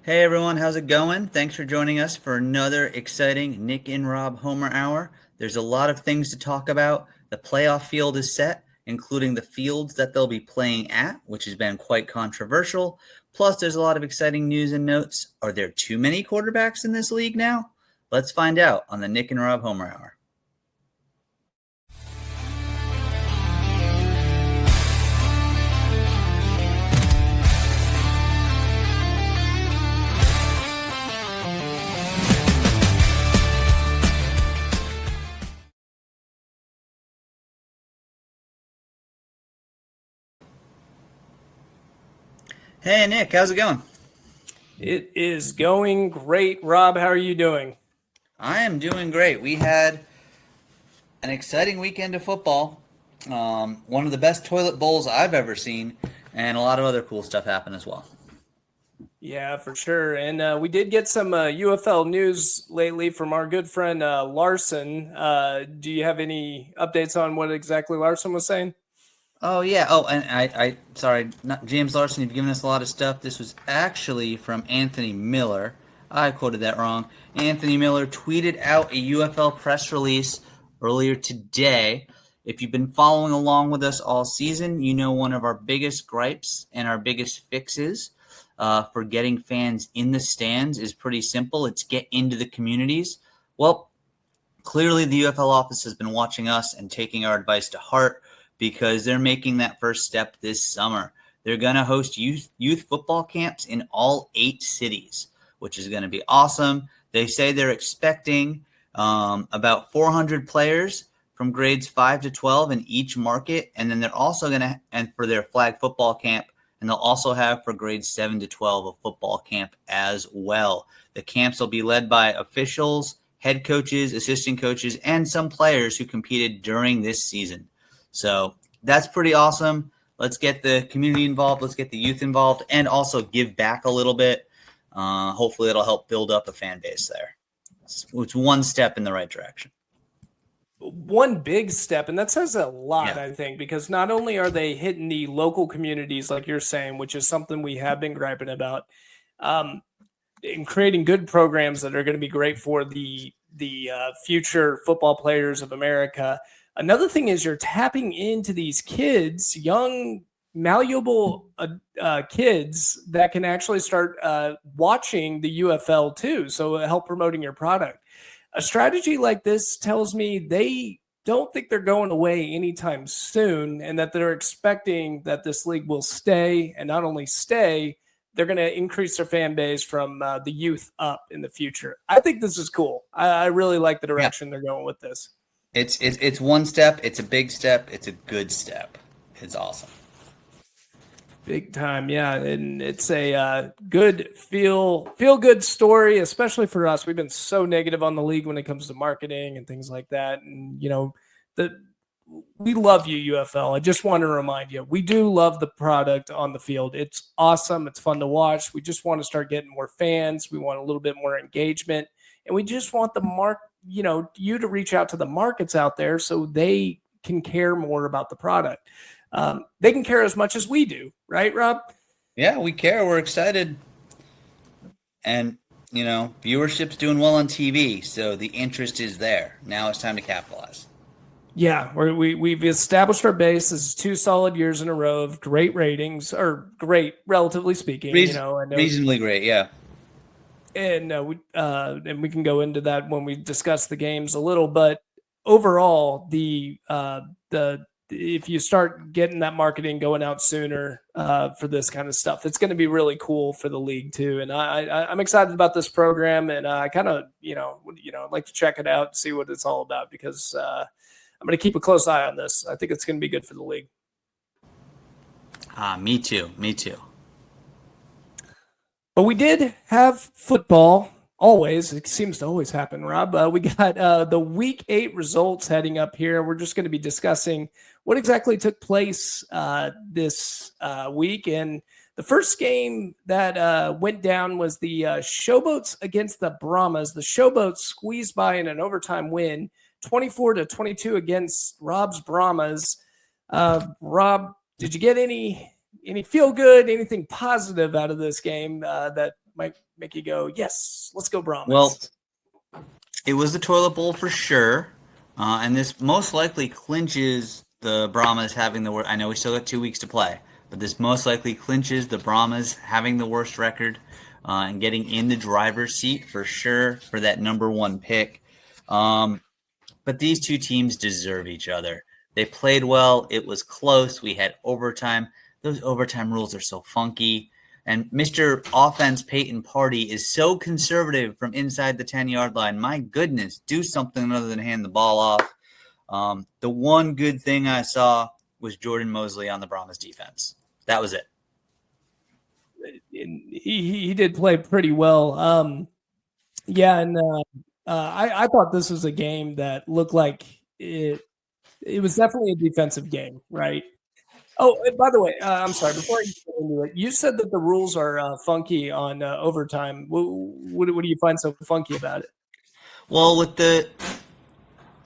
Hey everyone, how's it going? Thanks for joining us for another exciting Nick and Rob Homer Hour. There's a lot of things to talk about. The playoff field is set, including the fields that they'll be playing at, which has been quite controversial. Plus, there's a lot of exciting news and notes. Are there too many quarterbacks in this league now? Let's find out on the Nick and Rob Homer Hour. Hey Nick, how's it going? It is going great. Rob, how are you doing? I am doing great. We had an exciting weekend of football. One of the best toilet bowls I've ever seen, and a lot of other cool stuff happened as well. Yeah, for sure. And we did get some UFL news lately from our good friend Larson. Do you have any updates on what exactly Larson was saying? Oh yeah. Oh, and sorry, not James Larson. You've given us a lot of stuff. This was actually from Anthony Miller. I quoted that wrong. Anthony Miller tweeted out a UFL press release earlier today. If you've been following along with us all season, you know one of our biggest gripes and our biggest fixes for getting fans in the stands is pretty simple. It's get into the communities. Well, clearly the UFL office has been watching us and taking our advice to heart because they're making that first step this summer. They're going to host youth football camps in all 8 cities, which is going to be awesome. They say they're expecting about 400 players from grades 5 to 12 in each market. And then they're also going to, and for their flag football camp, and they'll also have for grades 7 to 12 a football camp as well. The camps will be led by officials, head coaches, assistant coaches, and some players who competed during this season. So that's pretty awesome. Let's get the community involved. Let's get the youth involved and also give back a little bit. Hopefully it'll help build up a fan base there. It's one step in the right direction. One big step, and that says a lot, Yeah. I think, because not only are they hitting the local communities, like you're saying, which is something we have been griping about, and creating good programs that are going to be great for the future football players of America. Another thing is you're tapping into these kids, young, malleable kids that can actually start watching the UFL too. So help promoting your product. A strategy like this tells me they don't think they're going away anytime soon and that they're expecting that this league will stay, and not only stay, they're going to increase their fan base from the youth up in the future. I think this is cool. I really like the direction they're going with this. It's one step. It's a big step. It's a good step. It's awesome. Big time, yeah, and it's a good feel good story, especially for us. We've been so negative on the league when it comes to marketing and things like that, and we love you, UFL. I just want to remind you, we do love the product on the field. It's awesome. It's fun to watch. We just want to start getting more fans. We want a little bit more engagement, and we just want you to reach out to the markets out there so they can care more about the product. They can care as much as we do, right, Rob? Yeah, we care. We're excited. And, viewership's doing well on TV, so the interest is there. Now it's time to capitalize. Yeah, we've established our base. This is 2 solid years in a row of great ratings, or great, relatively speaking. Reasonably great, yeah. And we can go into that when we discuss the games a little. But overall, if you start getting that marketing going out sooner for this kind of stuff, it's going to be really cool for the league too. And I'm excited about this program, and I kind of like to check it out and see what it's all about, because I'm going to keep a close eye on this. I think it's going to be good for the league. Me too. But we did have football. Always. It seems to always happen, Rob. We got the Week 8 results heading up here. We're just going to be discussing what exactly took place this week. And the first game that went down was the Showboats against the Brahmas. The Showboats squeezed by in an overtime win, 24-22 against Rob's Brahmas. Rob, did you get any feel good, anything positive out of this game that might make you go, yes, let's go Brahmas? Well, it was the toilet bowl for sure. And this most likely clinches the Brahmas having the worst. I know we still got 2 weeks to play, but this most likely clinches the Brahmas having the worst record and getting in the driver's seat for sure for that number one pick. But these two teams deserve each other. They played well. It was close. We had overtime. Those overtime rules are so funky. And Mr. Offense Peyton Party is so conservative from inside the 10-yard line. My goodness, do something other than hand the ball off. The one good thing I saw was Jordan Mosley on the Brahmas defense. That was it. He did play pretty well. Yeah, and I thought this was a game that looked like it was definitely a defensive game, right? Oh, and by the way, I'm sorry. Before you get into it, you said that the rules are funky on overtime. What do you find so funky about it? Well,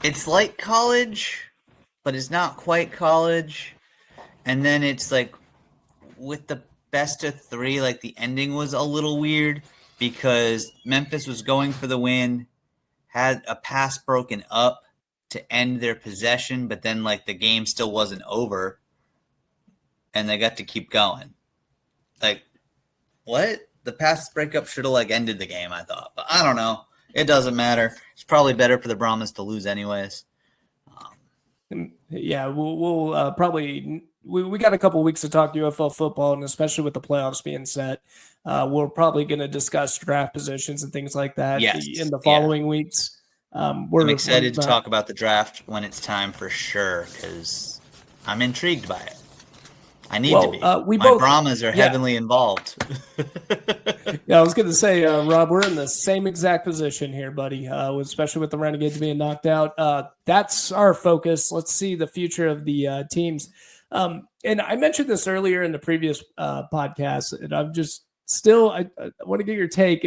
it's like college, but it's not quite college. And then it's like with the best of three, like the ending was a little weird because Memphis was going for the win, had a pass broken up to end their possession, but then like the game still wasn't over. And they got to keep going. Like, what? The pass breakup should have, like, ended the game, I thought. But I don't know. It doesn't matter. It's probably better for the Brahmas to lose anyways. Yeah, we'll probably – we got a couple weeks to talk UFL football, and especially with the playoffs being set, we're probably going to discuss draft positions and things like that in the following weeks. I'm excited to talk about the draft when it's time for sure because I'm intrigued by it. I need to be. My Brahmas are heavily involved. Yeah, I was going to say, Rob, we're in the same exact position here, buddy, especially with the Renegades being knocked out. That's our focus. Let's see the future of the teams. And I mentioned this earlier in the previous podcast, and I'm just still, I want to get your take.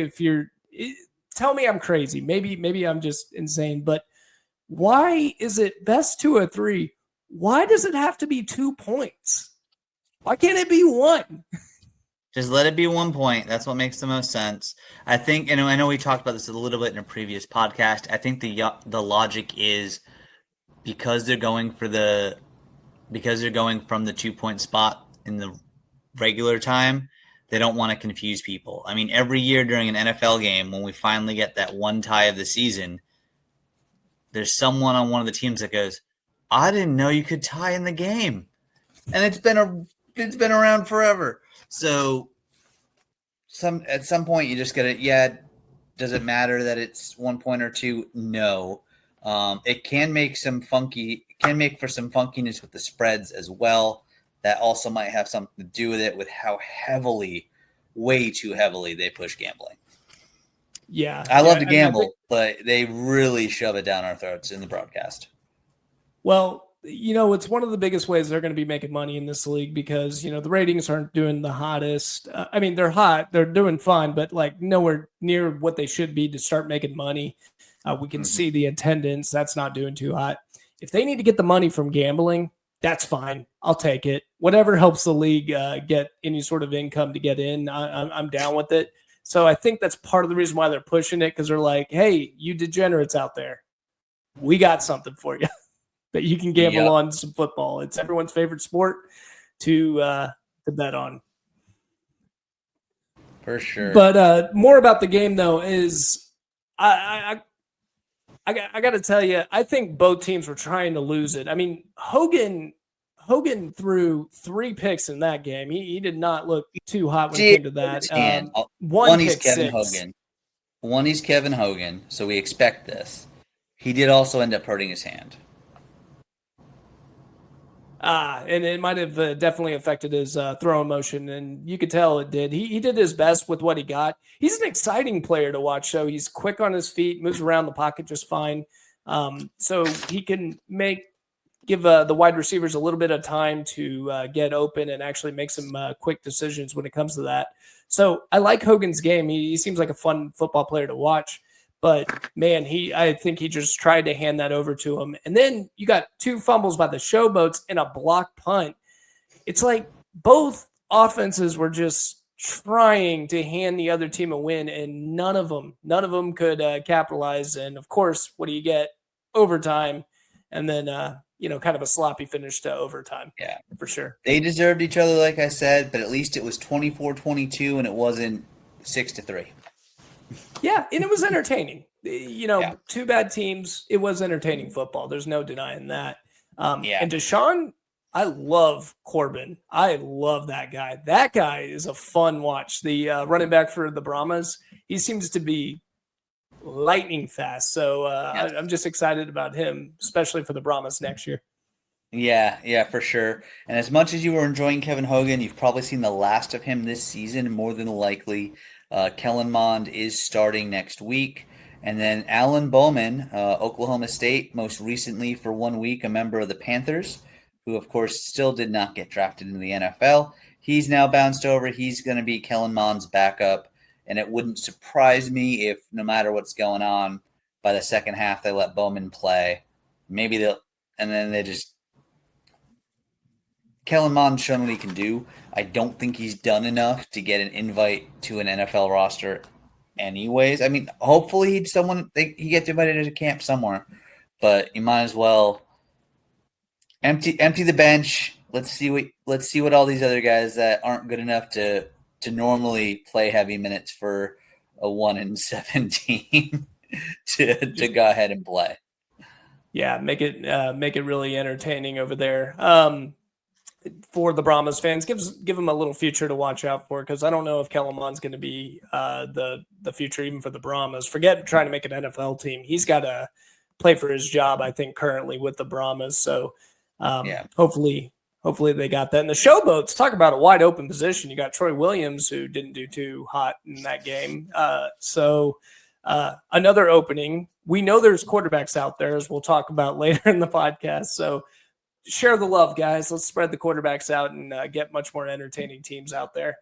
Tell me I'm crazy. Maybe I'm just insane, but why is it best 2 or 3? Why does it have to be 2 points? Why can't it be 1? Just let it be 1 point. That's what makes the most sense. I think, and I know we talked about this a little bit in a previous podcast. I think the logic is because they're going from the 2-point spot in the regular time, they don't want to confuse people. I mean, every year during an NFL game, when we finally get that one tie of the season, there's someone on one of the teams that goes, "I didn't know you could tie in the game," and it's been around forever. So at some point you just gotta, does it matter that it's 1 point or 2? No. It can make for some funkiness with the spreads as well. That also might have something to do with it, with how way too heavily they push gambling. Yeah. I love to gamble, but they really shove it down our throats in the broadcast. Well, it's one of the biggest ways they're going to be making money in this league because, the ratings aren't doing the hottest. I mean, they're hot. They're doing fine, but like nowhere near what they should be to start making money. We can see the attendance. That's not doing too hot. If they need to get the money from gambling, that's fine. I'll take it. Whatever helps the league get any sort of income to get in, I'm down with it. So I think that's part of the reason why they're pushing it, because they're like, hey, you degenerates out there, we got something for you. That you can gamble on some football. It's everyone's favorite sport to bet on. For sure. But more about the game though is I got to tell you, I think both teams were trying to lose it. I mean, Hogan threw 3 picks in that game. He did not look too hot when it came to that. One he's Kevin Hogan. One he's Kevin Hogan, so we expect this. He did also end up hurting his hand. And it might have definitely affected his throwing motion, and you could tell it did. He did his best with what he got. He's an exciting player to watch. So he's quick on his feet, moves around the pocket just fine. So he can give the wide receivers a little bit of time to get open and actually make some quick decisions when it comes to that. So I like Hogan's game. He seems like a fun football player to watch. But, man, I think he just tried to hand that over to him. And then you got 2 fumbles by the Showboats and a block punt. It's like both offenses were just trying to hand the other team a win, and none of them could capitalize. And of course, what do you get? Overtime, and then kind of a sloppy finish to overtime. Yeah. For sure. They deserved each other, like I said, but at least it was 24-22 and it wasn't 6-3. Yeah, and it was entertaining. Yeah. Two bad teams. It was entertaining football. There's no denying that. Yeah. And Deshaun, I love Corbin. I love that guy. That guy is a fun watch. The running back for the Brahmas, he seems to be lightning fast. So Yes. I'm just excited about him, especially for the Brahmas next year. Yeah, for sure. And as much as you were enjoying Kevin Hogan, you've probably seen the last of him this season, more than likely. Kellen Mond is starting next week. And then Alan Bowman, Oklahoma State, most recently for 1 week, a member of the Panthers, who, of course, still did not get drafted into the NFL. He's now bounced over. He's going to be Kellen Mond's backup. And it wouldn't surprise me if, no matter what's going on, by the second half, they let Bowman play. Maybe they'll, and then they just. Kellen Mond's shown what he can do. I don't think he's done enough to get an invite to an NFL roster anyways. I mean, hopefully he gets invited to camp somewhere, but you might as well empty the bench. Let's see what all these other guys that aren't good enough to normally play heavy minutes for a 1-7 team to go ahead and play. Yeah, make it really entertaining over there. For the Brahmas fans, give them a little future to watch out for, because I don't know if Kellen Mond's going to be the future even for the Brahmas. Forget trying to make an NFL team. He's got to play for his job, I think, currently with the Brahmas. So hopefully they got that. And the Showboats, talk about a wide open position. You got Troy Williams, who didn't do too hot in that game. So another opening. We know there's quarterbacks out there, as we'll talk about later in the podcast. So share the love, guys. Let's spread the quarterbacks out and get much more entertaining teams out there.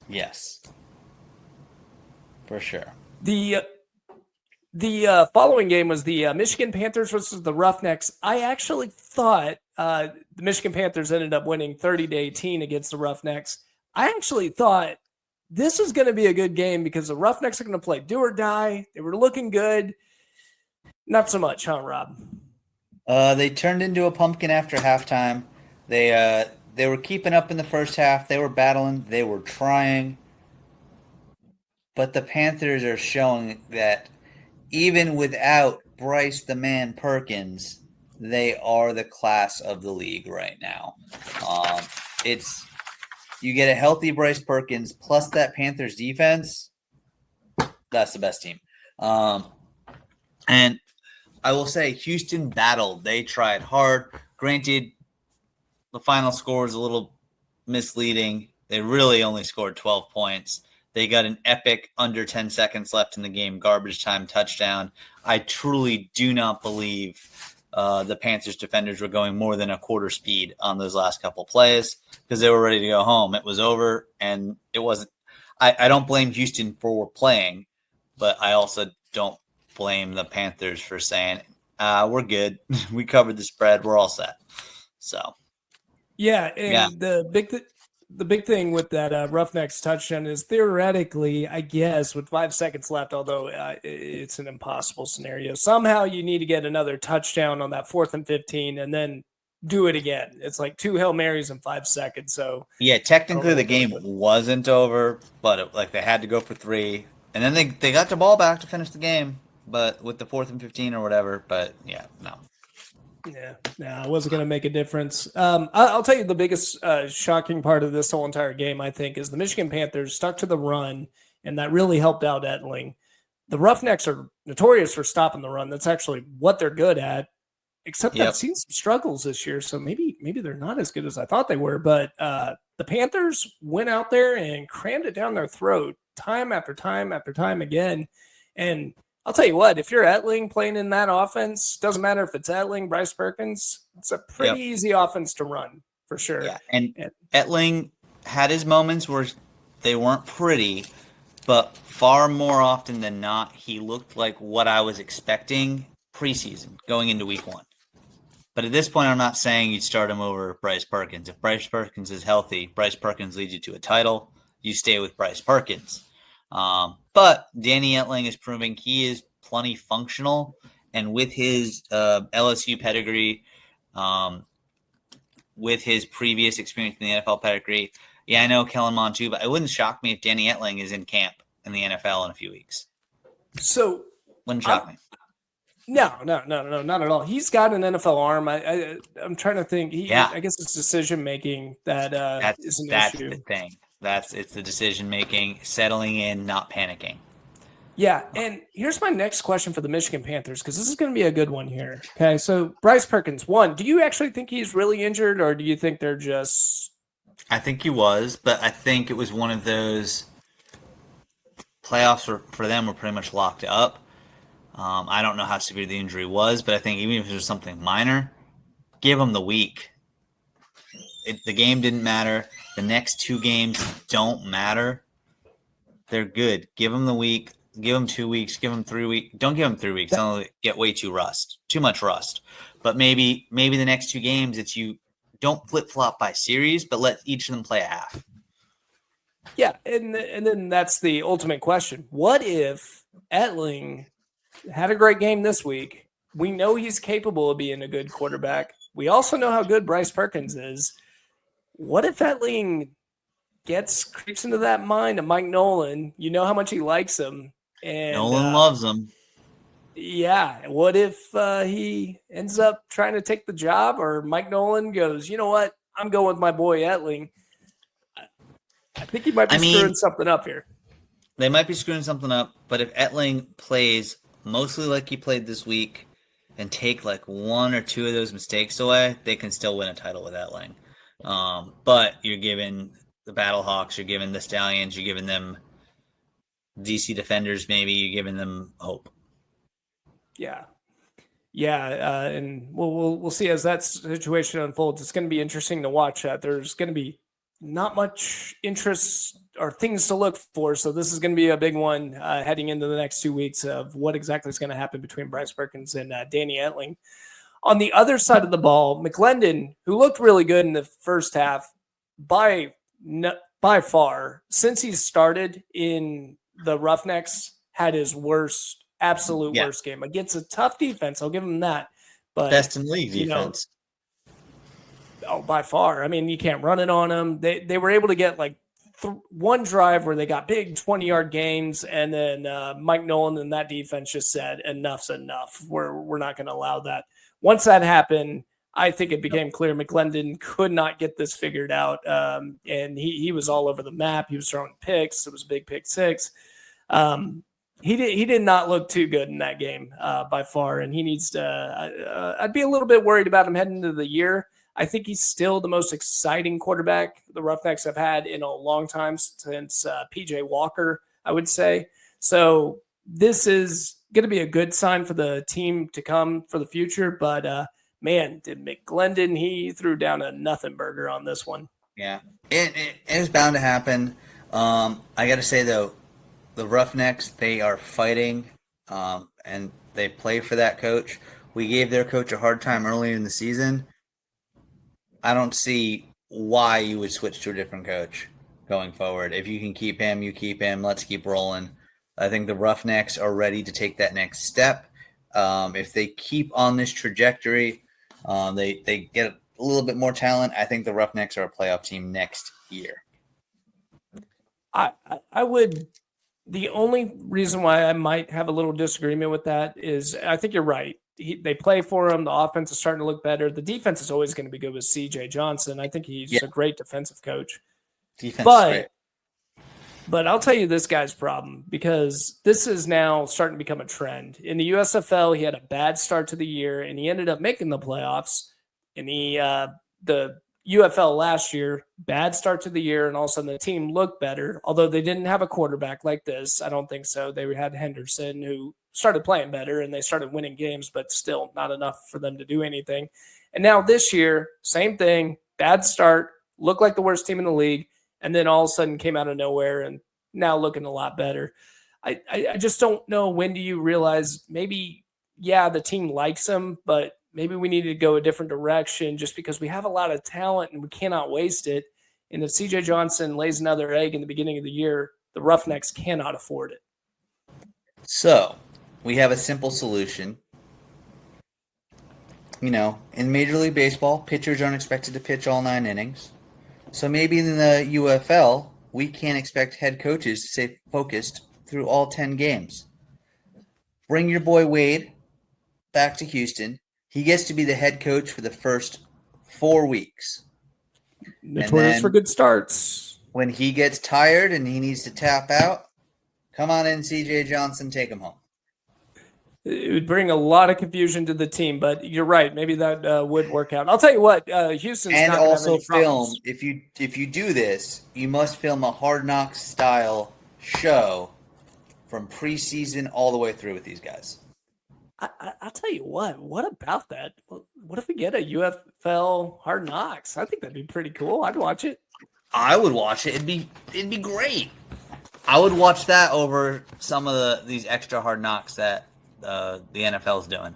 Yes, for sure. The following game was the Michigan Panthers versus the Roughnecks. I actually thought the Michigan Panthers ended up winning 30-18 against the Roughnecks. I actually thought this was going to be a good game because the Roughnecks are going to play do or die. They were looking good. Not so much, huh, Rob? They turned into a pumpkin after halftime. They were keeping up in the first half. They were battling. They were trying. But the Panthers are showing that even without Bryce the Man Perkins, they are the class of the league right now. You get a healthy Bryce Perkins plus that Panthers defense. That's the best team. And I will say Houston battled. They tried hard. Granted, the final score was a little misleading. They really only scored 12 points. They got an epic under 10 seconds left in the game garbage time touchdown. I truly do not believe the Panthers defenders were going more than a quarter speed on those last couple plays because they were ready to go home. It was over, and it wasn't. I don't blame Houston for playing, but I also don't blame the Panthers for saying, we're good. We covered the spread. We're all set. So, yeah. And the big thing with that Roughnecks touchdown is theoretically, I guess, with 5 seconds left, although it's an impossible scenario, somehow you need to get another touchdown on that 4th and 15 and then do it again. It's like 2 Hail Marys in 5 seconds. So yeah, technically the game wasn't over, but they had to go for 3. And then they got the ball back to finish the game. But with the 4th and 15 or whatever, but yeah, no. Yeah, no, it wasn't going to make a difference. I'll tell you the biggest shocking part of this whole entire game, I think, is the Michigan Panthers stuck to the run, and that really helped out Etling. The Roughnecks are notorious for stopping the run. That's actually what they're good at, except I've seen some struggles this year, so maybe they're not as good as I thought they were. But the Panthers went out there and crammed it down their throat time after time after time again, and I'll tell you what, if you're Etling playing in that offense, doesn't matter if it's Etling, Bryce Perkins, it's a pretty easy offense to run for sure. Yeah, and Etling had his moments where they weren't pretty, but far more often than not, he looked like what I was expecting preseason going into week 1. But at this point, I'm not saying you'd start him over Bryce Perkins. If Bryce Perkins is healthy, Bryce Perkins leads you to a title. you stay with Bryce Perkins. But Danny Etling is proving he is plenty functional, and with his LSU pedigree, with his previous experience in the NFL pedigree, yeah, I know Kellen Mond too, but it wouldn't shock me if Danny Etling is in camp in the NFL in a few weeks. So wouldn't shock me. No, not at all. He's got an NFL arm. I'm trying to think. I guess it's decision making that is an issue. That's the thing. It's the decision making, settling in, not panicking. Yeah, and here's my next question for the Michigan Panthers, because this is going to be a good one here. Okay, so Bryce Perkins, one, do you actually think he's really injured, or do you think they're just... I think he was, but I think it was one of those playoffs for them were pretty much locked up. I don't know how severe the injury was, but I think even if it was something minor, give him the week. The game didn't matter. The next 2 games don't matter. They're good. Give him the week. Give him 2 weeks. Give him 3 weeks. Don't give him 3 weeks. Don't get too much rust. But maybe the next 2 games, it's you don't flip flop by series, but let each of them play a half. Yeah, and then that's the ultimate question. What if Etling had a great game this week? We know he's capable of being a good quarterback. We also know how good Bryce Perkins is. What if Etling creeps into that mind of Mike Nolan? You know how much he likes him. And Nolan loves him. Yeah. What if he ends up trying to take the job, or Mike Nolan goes, you know what? I'm going with my boy Etling. I think he might be screwing something up here. They might be screwing something up, but if Etling plays mostly like he played this week and take like 1 or 2 of those mistakes away, they can still win a title with Etling. But you're giving the Battlehawks, you're giving the Stallions, you're giving them DC Defenders, maybe you're giving them hope. Yeah, and we'll see as that situation unfolds. It's going to be interesting to watch that. There's going to be not much interest or things to look for, so this is going to be a big one heading into the next 2 weeks of what exactly is going to happen between Bryce Perkins and Danny Etling. On the other side of the ball, McClendon, who looked really good in the first half, by far, since he started in the Roughnecks, had his worst game against a tough defense. I'll give him that. But best in league defense. By far. I mean, you can't run it on them. They were able to get like one drive where they got big 20-yard gains, and then Mike Nolan and that defense just said, enough's enough. We're not going to allow that. Once that happened, I think it became clear McClendon could not get this figured out, and he was all over the map. He was throwing picks. It was a big pick 6. He did not look too good in that game by far, and he needs to. I'd be a little bit worried about him heading into the year. I think he's still the most exciting quarterback the Roughnecks have had in a long time, since P.J. Walker, I would say. So this is going to be a good sign for the team to come for the future. But, man, did McClendon, he threw down a nothing burger on this one. Yeah, it was bound to happen. I got to say, though, the Roughnecks, they are fighting, and they play for that coach. We gave their coach a hard time earlier in the season. I don't see why you would switch to a different coach going forward. If you can keep him, you keep him. Let's keep rolling. I think the Roughnecks are ready to take that next step. If they keep on this trajectory, they get a little bit more talent. I think the Roughnecks are a playoff team next year. I would. The only reason why I might have a little disagreement with that is I think you're right. They play for him. The offense is starting to look better. The defense is always going to be good with C.J. Johnson. I think he's a great defensive coach. But I'll tell you this guy's problem, because this is now starting to become a trend. In the USFL, he had a bad start to the year, and he ended up making the playoffs. In the UFL last year, bad start to the year, and all of a sudden the team looked better. Although they didn't have a quarterback like this, I don't think so. They had Henderson, who started playing better, and they started winning games, but still not enough for them to do anything. And now this year, same thing, bad start, looked like the worst team in the league, and then all of a sudden came out of nowhere and now looking a lot better. I just don't know, when do you realize maybe, the team likes him, but maybe we need to go a different direction just because we have a lot of talent and we cannot waste it. And if CJ Johnson lays another egg in the beginning of the year, the Roughnecks cannot afford it. So, we have a simple solution. In Major League Baseball, pitchers aren't expected to pitch all 9 innings. So maybe in the UFL, we can't expect head coaches to stay focused through all 10 games. Bring your boy Wade back to Houston. He gets to be the head coach for the first 4 weeks. Notorious for good starts. When he gets tired and he needs to tap out, come on in, CJ Johnson, take him home. It would bring a lot of confusion to the team, but you're right. Maybe that would work out. I'll tell you what, Houston's and not also have any film. If you do this, you must film a Hard Knocks style show from preseason all the way through with these guys. I'll tell you what. What about that? What if we get a UFL Hard Knocks? I think that'd be pretty cool. I'd watch it. I would watch it. It'd be great. I would watch that over some of these extra Hard Knocks that the NFL is doing.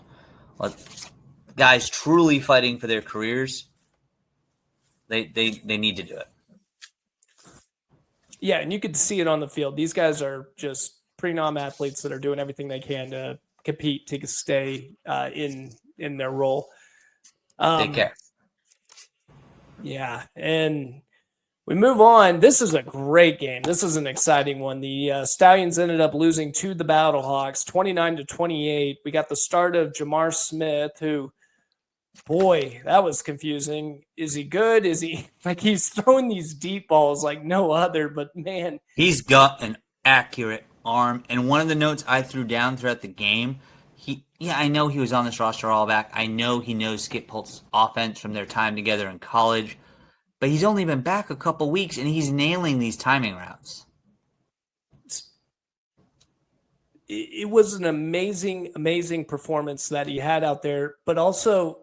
Guys truly fighting for their careers. They need to do it. Yeah, and you could see it on the field. These guys are just prenom athletes that are doing everything they can to compete to stay in their role. They care. Yeah, and we move on. This is a great game. This is an exciting one. The Stallions ended up losing to the Battlehawks 29-28. We got the start of Jamar Smith, who, boy, that was confusing. Is he good? Is he he's throwing these deep balls like no other, but man. He's got an accurate arm. And one of the notes I threw down throughout the game, I know he was on this roster all back. I know he knows Skip Holtz's offense from their time together in college. But he's only been back a couple weeks, and he's nailing these timing routes. It was an amazing, amazing performance that he had out there, but also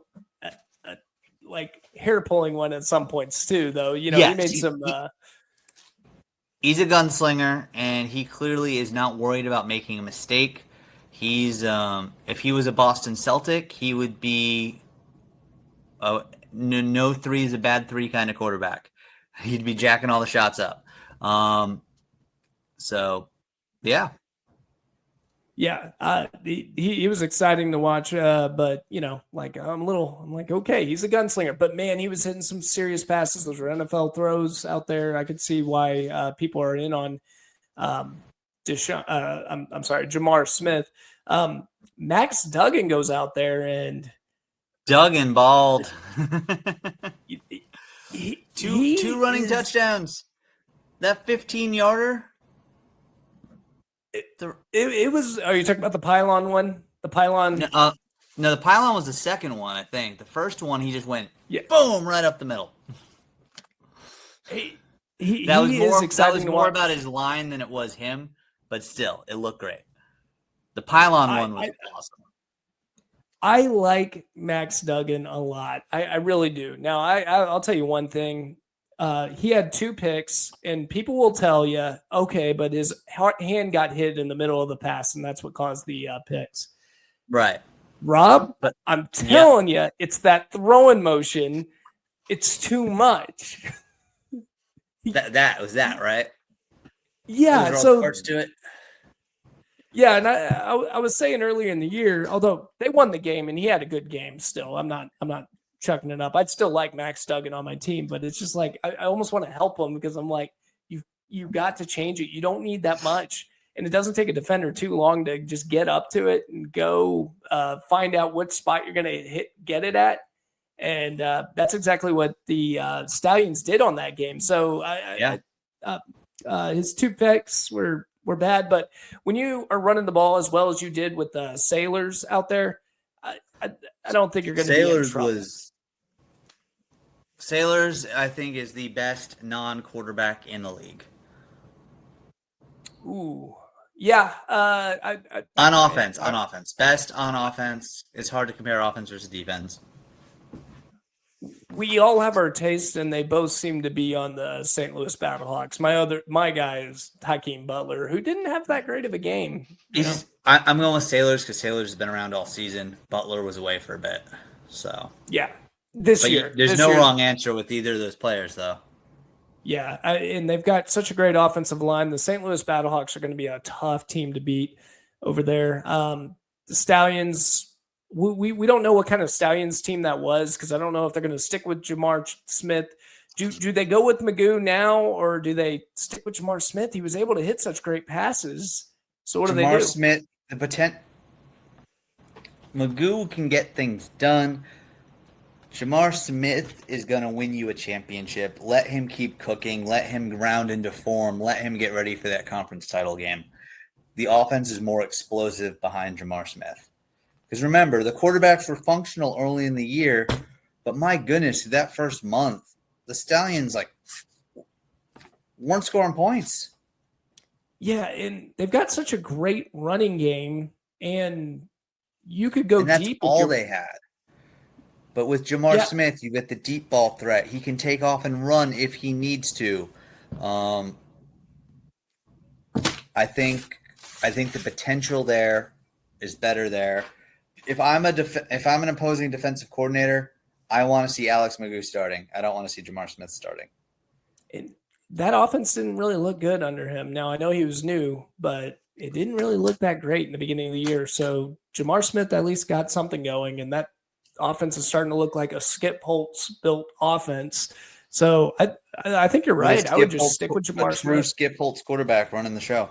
like hair-pulling one at some points too, though. He made some... He's a gunslinger, and he clearly is not worried about making a mistake. He's if he was a Boston Celtic, he would be... no 3 is a bad 3 kind of quarterback. He'd be jacking all the shots up. So, yeah. Yeah, he was exciting to watch, but I'm like, okay, he's a gunslinger, but man, he was hitting some serious passes. Those were NFL throws out there. I could see why people are in on Jamar Smith. Max Duggan goes out there and Duggan balled. Two running touchdowns. That 15-yarder. It was. Are you talking about the pylon one? The pylon. No, the pylon was the second one, I think. The first one, he just went boom right up the middle. That was more about his line than it was him, but still, it looked great. The pylon one was awesome. I like Max Duggan a lot. I really do. Now, I'll tell you one thing. He had 2 picks, and people will tell you, okay, but his hand got hit in the middle of the pass, and that's what caused the picks. Right. Rob, but I'm telling you, it's that throwing motion. It's too much. that was that, right? Yeah. So parts to it. Yeah, and I was saying earlier in the year, although they won the game and he had a good game still, I'm not chucking it up. I'd still like Max Duggan on my team, but it's just like I almost want to help him because I'm like, you've got to change it. You don't need that much. And it doesn't take a defender too long to just get up to it and go find out what spot you're going to get it at. And that's exactly what the Stallions did on that game. So his 2 picks were bad, but when you are running the ball as well as you did with the Sailors out there, I don't think you're going to be in trouble. Sailors, I think, is the best non-quarterback in the league. Ooh, yeah. On offense. Best on offense. It's hard to compare offense versus defense. We all have our tastes, and they both seem to be on the St. Louis Battlehawks. My guy is Hakeem Butler, who didn't have that great of a game. I'm going with Sailors because Sailors has been around all season. Butler was away for a bit, so yeah. This year, there's no wrong answer with either of those players, though. Yeah, and they've got such a great offensive line. The St. Louis Battlehawks are going to be a tough team to beat over there. The Stallions, we don't know what kind of Stallions team that was because I don't know if they're going to stick with Jamar Smith. Do they go with Magoo now, or do they stick with Jamar Smith? He was able to hit such great passes. So what do they Jamar do? Smith, Magoo can get things done. Jamar Smith is going to win you a championship. Let him keep cooking. Let him round into form. Let him get ready for that conference title game. The offense is more explosive behind Jamar Smith. Because remember, the quarterbacks were functional early in the year, but my goodness, that first month, the Stallions weren't scoring points. Yeah, and they've got such a great running game, and you could go And that's deep with all they had. But with Jamar Smith, you get the deep ball threat. He can take off and run if he needs to. I think the potential there is better there. If I'm an opposing defensive coordinator, I want to see Alex Magoo starting. I don't want to see Jamar Smith starting. And that offense didn't really look good under him. Now I know he was new, but it didn't really look that great in the beginning of the year. So Jamar Smith at least got something going, and that offense is starting to look like a Skip Holtz built offense. So I think you're right. I would just stick with Jamar Smith. True Skip Holtz quarterback running the show.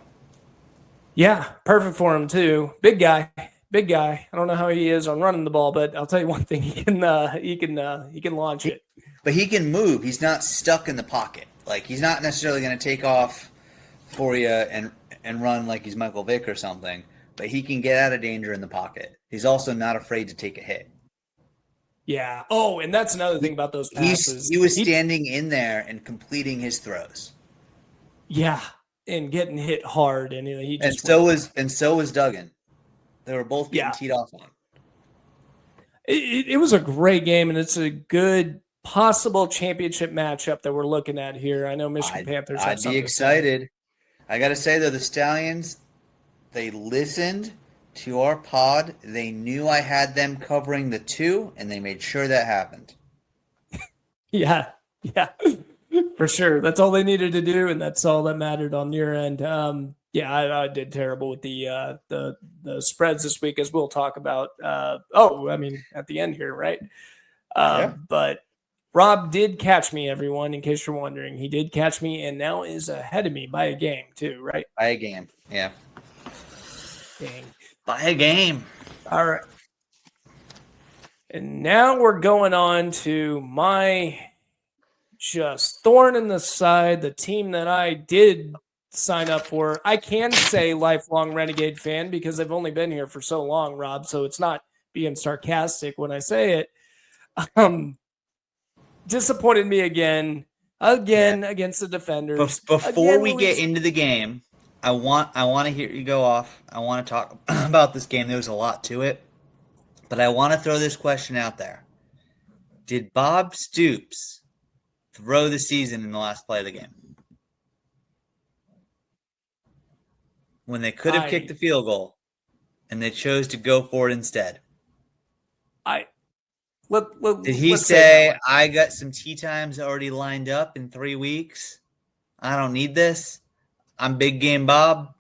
Yeah, perfect for him too. Big guy. I don't know how he is on running the ball, but I'll tell you one thing: he can launch it. But he can move. He's not stuck in the pocket. Like, he's not necessarily going to take off for you and run like he's Michael Vick or something. But he can get out of danger in the pocket. He's also not afraid to take a hit. Yeah. Oh, and that's another thing about those passes. He was standing in there and completing his throws. Yeah, and getting hit hard, and he just and so was Duggan. They were both getting teed off on. It was a great game, and it's a good possible championship matchup that we're looking at here. I know Michigan Panthers. I'd be excited. I got to say though, the Stallions, they listened to our pod. They knew I had them covering the 2, and they made sure that happened. Yeah, for sure. That's all they needed to do, and that's all that mattered on your end. I did terrible with the spreads this week, as we'll talk about. At the end here, right? But Rob did catch me, everyone, in case you're wondering. He did catch me, and now is ahead of me by a game, too, right? By a game, yeah. Dang. By a game. All right. And now we're going on to my just thorn in the side, the team that I did sign up for. I can say lifelong Renegade fan because I've only been here for so long, Rob, so it's not being sarcastic when I say it. Disappointed me again against the Defenders. Before we get into the game, I want to hear you go off. I want to talk about this game. There was a lot to it, but I want to throw this question out there. Did Bob Stoops throw the season in the last play of the game? When they could have kicked the field goal, and they chose to go for it instead. Did he say, I got some tee times already lined up in 3 weeks? I don't need this. I'm big game Bob.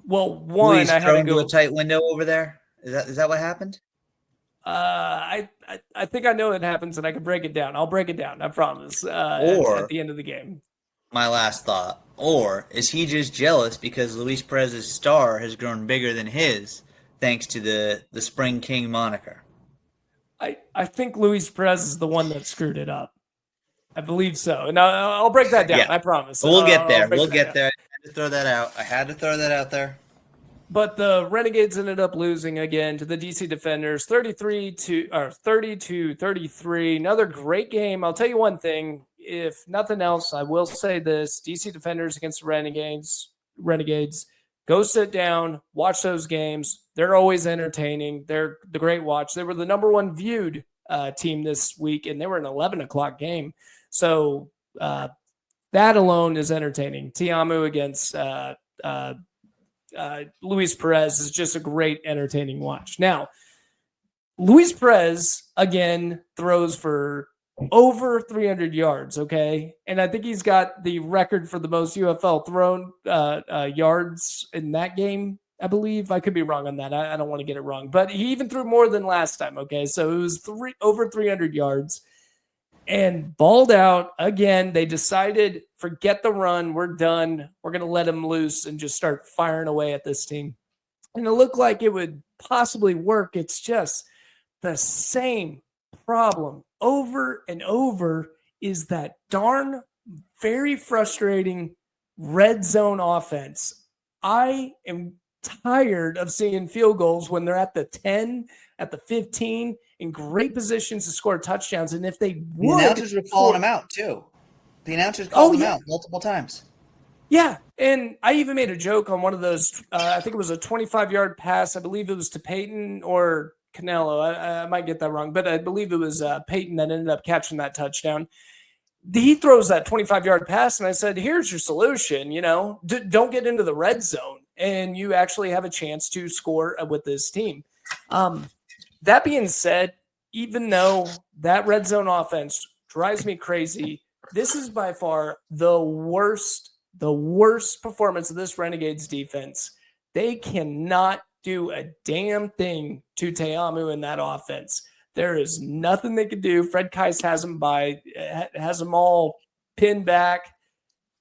Well, one, I had to go a tight window over there. Is that what happened? I think I know it happens, and I can break it down. I'll break it down. I promise. At the end of the game. My last thought. Or is he just jealous because Luis Perez's star has grown bigger than his, thanks to the Spring King moniker? I think Luis Perez is the one that screwed it up. I believe so. And I'll break that down. Yeah. I promise. We'll get there. We'll get there. I had to throw that out. I had to throw that out there. But the Renegades ended up losing again to the DC Defenders, 30 to 33. Another great game. I'll tell you one thing. If nothing else, I will say this: DC Defenders against the Renegades. Go sit down, watch those games. They're always entertaining. They're the great watch. They were the number 1 viewed team this week, and they were an 11 o'clock game. So that alone is entertaining. Tiamu against Luis Perez is just a great, entertaining watch. Now, Luis Perez, again, throws for over 300 yards, okay? And I think he's got the record for the most UFL thrown yards in that game, I believe. I could be wrong on that. I don't want to get it wrong. But he even threw more than last time, okay? So it was over 300 yards and balled out. Again, they decided, forget the run. We're done. We're going to let him loose and just start firing away at this team. And it looked like it would possibly work. It's just the same problem over and over, is that darn very frustrating red zone offense. I am tired of seeing field goals when they're at the 10, at the 15, in great positions to score touchdowns. And if they would, the announcers were calling them out too. The announcers called them out multiple times. Yeah, and I even made a joke on one of those. I think it was a 25-yard pass. I believe it was to Peyton or Canelo. I might get that wrong, but I believe it was Peyton that ended up catching that touchdown. He throws that 25-yard pass, and I said, here's your solution. Don't get into the red zone, and you actually have a chance to score with this team. That being said, even though that red zone offense drives me crazy, this is by far the worst performance of this Renegades defense. They cannot do a damn thing to Te'amu in that offense. There is nothing they can do. Fred Kais has them all pinned back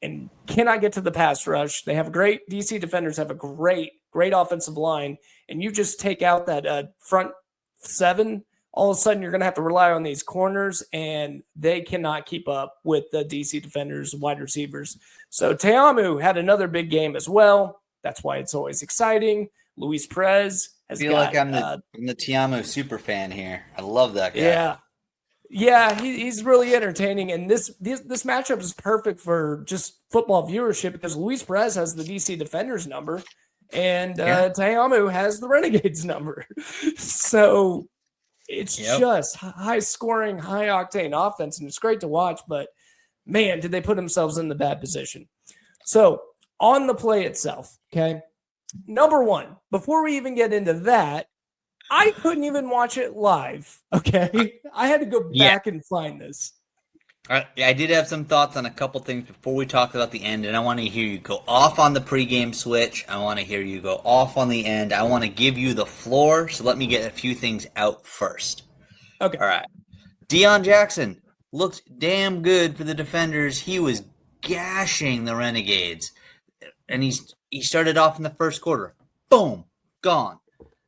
and cannot get to the pass rush. They have great DC defenders, have a great offensive line, and you just take out that front seven, all of a sudden you're going to have to rely on these corners, and they cannot keep up with the DC defenders, wide receivers. So Te'amu had another big game as well. That's why it's always exciting. Luis Perez has like I'm the Te'amu super fan here. I love that guy. Yeah, he's really entertaining, and this matchup is perfect for just football viewership because Luis Perez has the DC defenders number, and Te'amu has the Renegades number. So it's just high scoring, high octane offense, and it's great to watch, but man, did they put themselves in the bad position. So on the play itself, okay, number one, before we even get into that, I couldn't even watch it live, okay? I had to go back and find this. I did have some thoughts on a couple things before we talk about the end, and I want to hear you go off on the pregame switch. I want to hear you go off on the end. I want to give you the floor, so let me get a few things out first. Okay. All right. Deion Jackson looked damn good for the defenders. He was gashing the Renegades, and he started off in the first quarter. Boom, gone.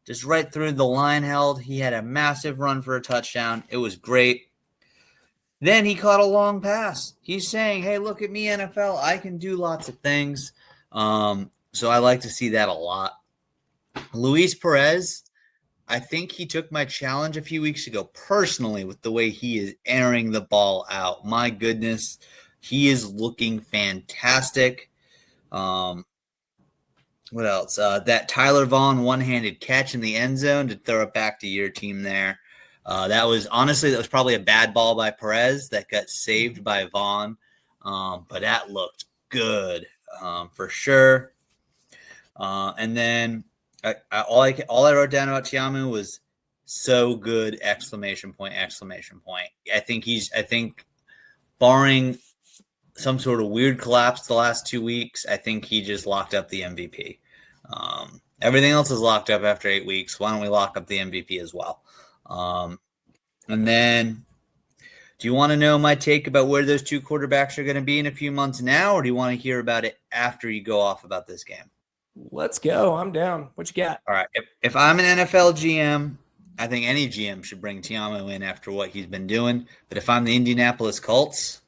Just right through the line held. He had a massive run for a touchdown. It was great. Then he caught a long pass. He's saying, hey, look at me, NFL. I can do lots of things. So I like to see that a lot. Luis Perez, I think he took my challenge a few weeks ago personally with the way he is airing the ball out. My goodness, he is looking fantastic. What else? That Tyler Vaughn one-handed catch in the end zone to throw it back to your team there. That was probably a bad ball by Perez that got saved by Vaughn. But that looked good for sure. And then all I wrote down about Te'amu was so good! Exclamation point! Exclamation point! I think barring some sort of weird collapse the last 2 weeks, I think he just locked up the MVP. Everything else is locked up after 8 weeks. Why don't we lock up the MVP as well? And then, do you want to know my take about where those two quarterbacks are going to be in a few months now, or do you want to hear about it after you go off about this game? Let's go. I'm down. What you got? All right. If I'm an NFL GM, I think any GM should bring Te'amu in after what he's been doing. But if I'm the Indianapolis Colts,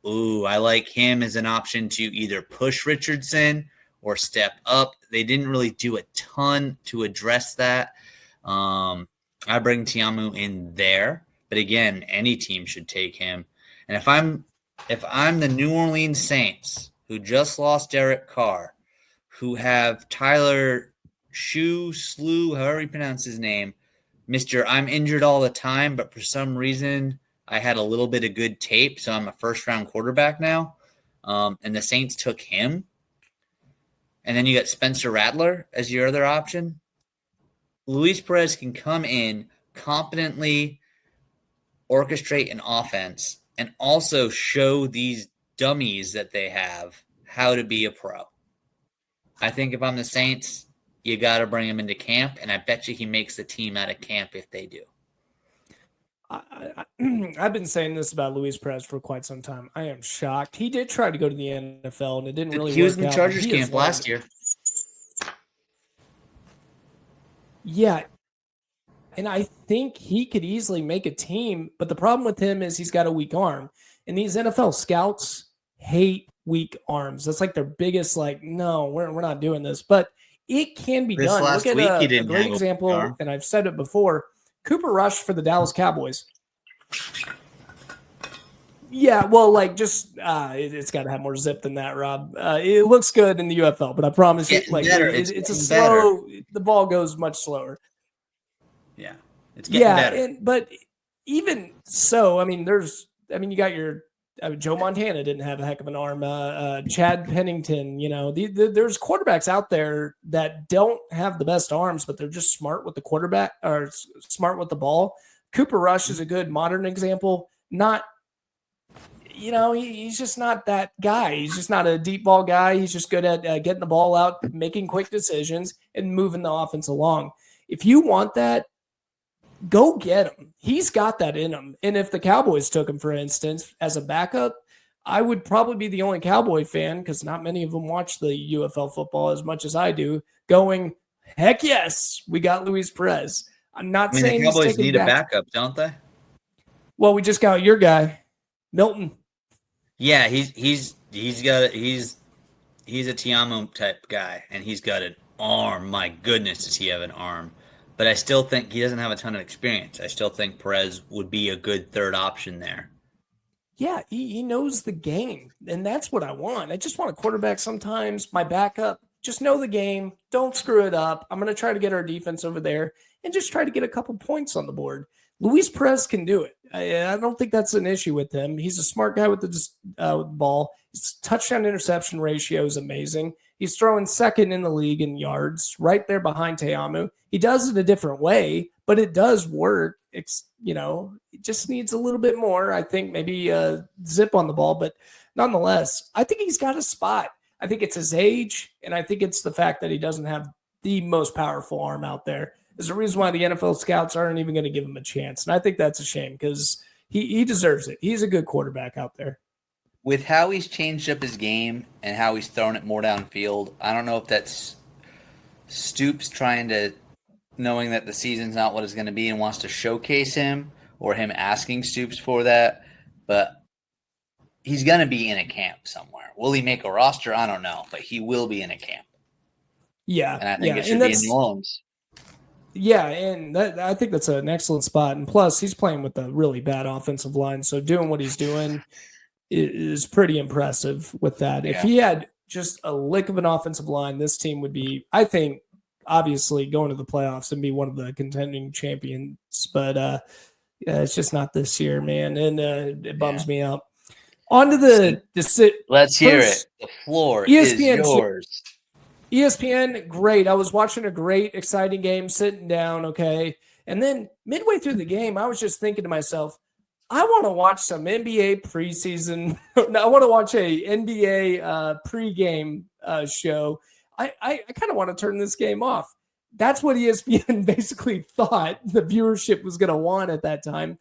I like him as an option to either push Richardson or step up. They didn't really do a ton to address that. I bring Te'amu in there, but again, any team should take him. And if I'm the New Orleans Saints, who just lost Derek Carr, who have Tyler Slew, however you pronounce his name, Mr. I'm injured all the time, but for some reason I had a little bit of good tape, so I'm a first-round quarterback now. And the Saints took him. And then you got Spencer Rattler as your other option. Luis Perez can come in competently orchestrate an offense and also show these dummies that they have how to be a pro. I think if I'm the Saints, you got to bring him into camp, and I bet you he makes the team out of camp if they do. I've been saying this about Luis Perez for quite some time. I am shocked. He did try to go to the NFL, and it didn't really work out. He was in the Chargers camp last year. Yeah, and I think he could easily make a team, but the problem with him is he's got a weak arm. And these NFL scouts hate weak arms. That's like their biggest, no, we're not doing this. But it can be done. Look at a great example, and I've said it before. Cooper Rush for the Dallas Cowboys. Yeah, well, it's got to have more zip than that, Rob. It looks good in the UFL, but I promise you, it's a slow. The ball goes much slower. Yeah, it's getting better. But even so, you got your Joe Montana didn't have a heck of an arm. Chad Pennington, there's quarterbacks out there that don't have the best arms, but they're just smart with the quarterback or smart with the ball. Cooper Rush is a good modern example. Not, he's just not that guy. He's just not a deep ball guy. He's just good at getting the ball out, making quick decisions, and moving the offense along. If you want that, go get him. He's got that in him. And if the Cowboys took him, for instance, as a backup, I would probably be the only Cowboy fan, because not many of them watch the UFL football as much as I do, going, heck yes, we got Luis Perez. I'm not saying the Cowboys need a backup, don't they? Well, we just got your guy, Milton. Yeah, he's a Tiamo type guy, and he's got an arm. My goodness, does he have an arm? But I still think he doesn't have a ton of experience. I still think Perez would be a good third option there. Yeah, he knows the game, and that's what I want. I just want a quarterback sometimes, my backup, just know the game, don't screw it up. I'm going to try to get our defense over there and just try to get a couple points on the board. Luis Perez can do it. I don't think that's an issue with him. He's a smart guy with the ball. His touchdown-interception ratio is amazing. He's throwing second in the league in yards, right there behind Te'amu. He does it a different way, but it does work. It just needs a little bit more. I think maybe zip on the ball, but nonetheless, I think he's got a spot. I think it's his age, and I think it's the fact that he doesn't have the most powerful arm out there. There's a reason why the NFL scouts aren't even going to give him a chance, and I think that's a shame because he deserves it. He's a good quarterback out there. With how he's changed up his game and how he's thrown it more downfield, I don't know if that's Stoops knowing that the season's not what it's going to be and wants to showcase him, or him asking Stoops for that, but he's going to be in a camp somewhere. Will he make a roster? I don't know, but he will be in a camp. Yeah. And I think it should be in New Orleans. Yeah, and I think that's an excellent spot. And plus, he's playing with a really bad offensive line, so doing what he's doing is pretty impressive with that. Yeah. If he had just a lick of an offensive line, this team would be, I think, obviously going to the playoffs and be one of the contending champions. But it's just not this year, man, and it bums me out. On to let's hear it. The floor ESPN is yours. ESPN, great. I was watching a great, exciting game, sitting down, okay? And then midway through the game, I was just thinking to myself, I want to watch some NBA preseason. I want to watch a NBA pregame show. I kind of want to turn this game off. That's what ESPN basically thought the viewership was going to want at that time.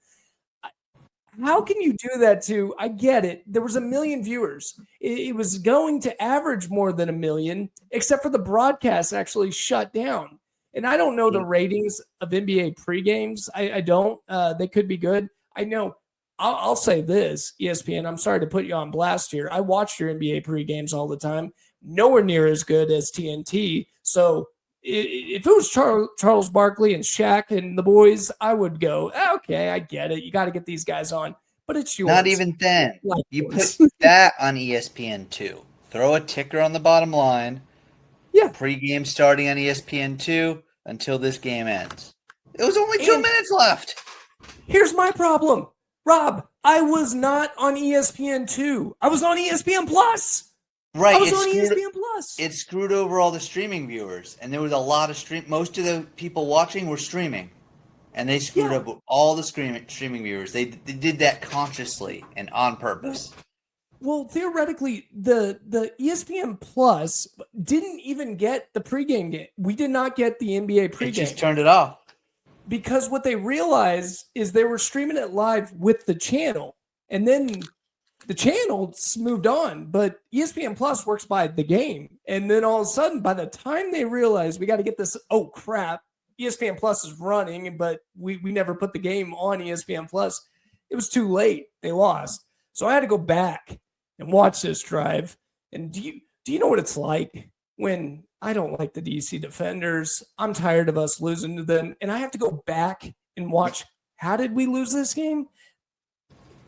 How can you do that too? I get it. There was 1 million viewers. It was going to average more than 1 million, except for the broadcast actually shut down. And I don't know the ratings of NBA pregames. I don't. They could be good. I know. I'll say this, ESPN, I'm sorry to put you on blast here. I watch your NBA pregames all the time. Nowhere near as good as TNT. So if it was Charles Barkley and Shaq and the boys, I would go, okay, I get it. You got to get these guys on. But it's yours. Not even then. You put that on ESPN2. Throw a ticker on the bottom line. Yeah. Pre-game starting on ESPN2 until this game ends. It was only 2 minutes left. Here's my problem. Rob, I was not on ESPN2. I was on ESPN Plus. Right. I was on ESPN Plus. It screwed over all the streaming viewers, and there was a lot of most of the people watching were streaming. and they screwed up with all the streaming viewers. They did that consciously and on purpose. Well, theoretically, the ESPN Plus didn't even get the pregame game. We did not get the NBA pregame. It just turned it off. Because what they realized is they were streaming it live with the channel, and then the channels moved on. But ESPN Plus works by the game, and then all of a sudden, by the time they realized we got to get this, oh crap, ESPN Plus is running, but we never put the game on ESPN Plus. It was too late. They lost, so I had to go back and watch this drive. And do you know what it's like when I don't like the DC Defenders? I'm tired of us losing to them, and I have to go back and watch. How did we lose this game?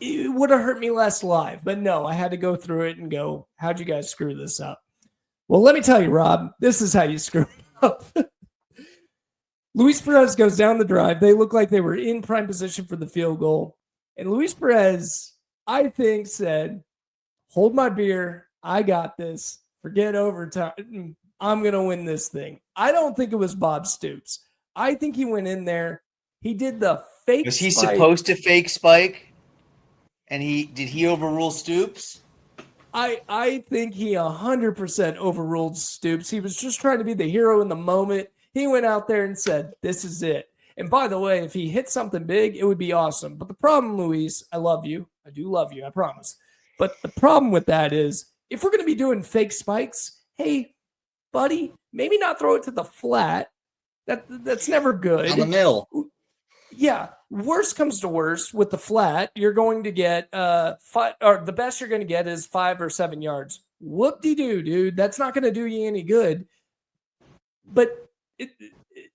It would have hurt me less live, but no, I had to go through it and go, how'd you guys screw this up? Well, let me tell you, Rob, this is how you screw it up. Luis Perez goes down the drive. They look like they were in prime position for the field goal. And Luis Perez, I think, said, hold my beer. I got this. Forget overtime. I'm going to win this thing. I don't think it was Bob Stoops. I think he went in there. He did the fake Was he spike. supposed to fake spike? And did he overrule Stoops? I think he 100% overruled Stoops. He was just trying to be the hero in the moment. He went out there and said, this is it. And by the way, if he hit something big, it would be awesome. But the problem, Luis, I love you. I do love you, I promise. But the problem with that is, if we're going to be doing fake spikes, hey, buddy, maybe not throw it to the flat. That's never good. On the middle. Yeah, worst comes to worst with the flat, you're going to get five, or the best you're going to get is 5 or 7 yards. Whoop-de-doo, dude. That's not going to do you any good. But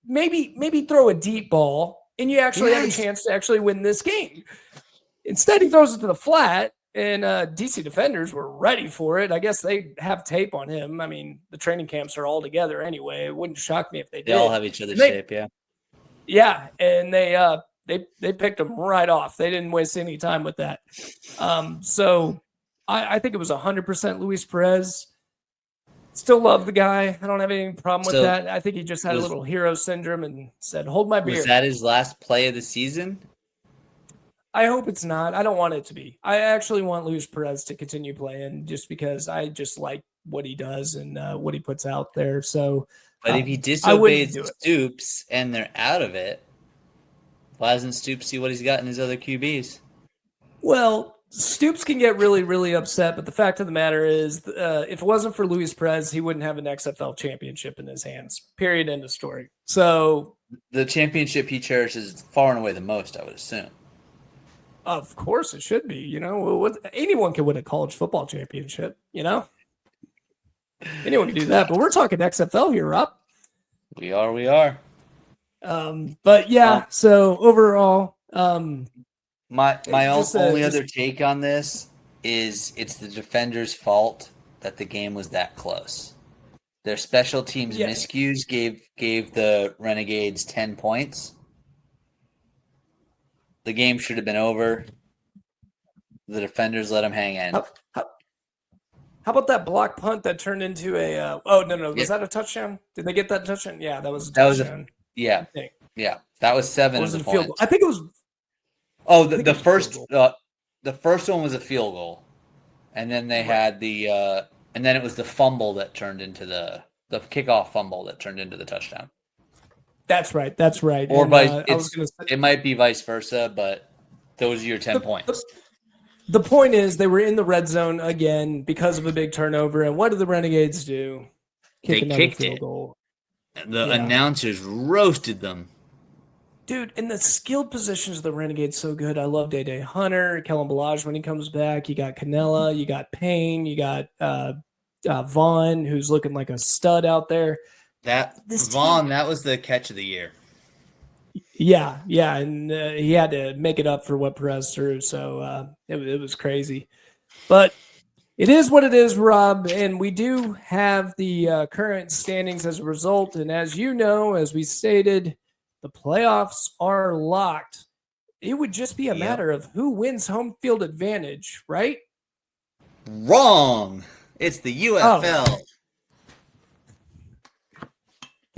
maybe throw a deep ball, and you actually have a chance to actually win this game. Instead, he throws it to the flat, and DC Defenders were ready for it. I guess they have tape on him. I mean, the training camps are all together anyway. It wouldn't shock me if they did. They all have each other's tape, yeah. Yeah, and they picked him right off. They didn't waste any time with that. So I think it was 100% Luis Perez. Still love the guy. I don't have any problem with that. I think he just had a little hero syndrome and said, hold my beer. Was that his last play of the season? I hope it's not. I don't want it to be. I actually want Luis Perez to continue playing just because I just like what he does and what he puts out there. So, but if he disobeys Stoops and they're out of it, why doesn't Stoops see what he's got in his other QBs? Well, Stoops can get really, really upset, but the fact of the matter is, if it wasn't for Luis Perez, he wouldn't have an XFL championship in his hands. Period. End of story. So the championship he cherishes far and away the most, I would assume. Of course, it should be. You know, anyone can win a college football championship. You know, anyone can do that. But we're talking XFL here, Rob. We are. But yeah. So overall, my only other take on this is it's the defenders' fault that the game was that close. Their special teams miscues gave the Renegades 10 points. The game should have been over. The defenders let them hang in. How about that block punt that turned into a? Oh no! Was that a touchdown? Did they get that touchdown? Yeah, that was a touchdown. Yeah. That was 7 of the points. Field goal? I think it was. Oh, the first one was a field goal, and then they had and then it was the fumble that turned into the kickoff fumble that turned into the touchdown. That's right. Or it might be vice versa, but those are your 10 points. The point is they were in the red zone again because of a big turnover. And what did the Renegades do? They kicked it. Goal. The announcers roasted them. Dude, and the skilled positions of the Renegades so good. I love Day Hunter, Kellen Balaj when he comes back. You got Canella, you got Payne, you got Vaughn, who's looking like a stud out there. That was the catch of the year. Yeah, and he had to make it up for what Perez threw, so it was crazy. But it is what it is, Rob, and we do have the current standings as a result. And as you know, as we stated, the playoffs are locked. It would just be a matter of who wins home field advantage, right? Wrong. It's the UFL.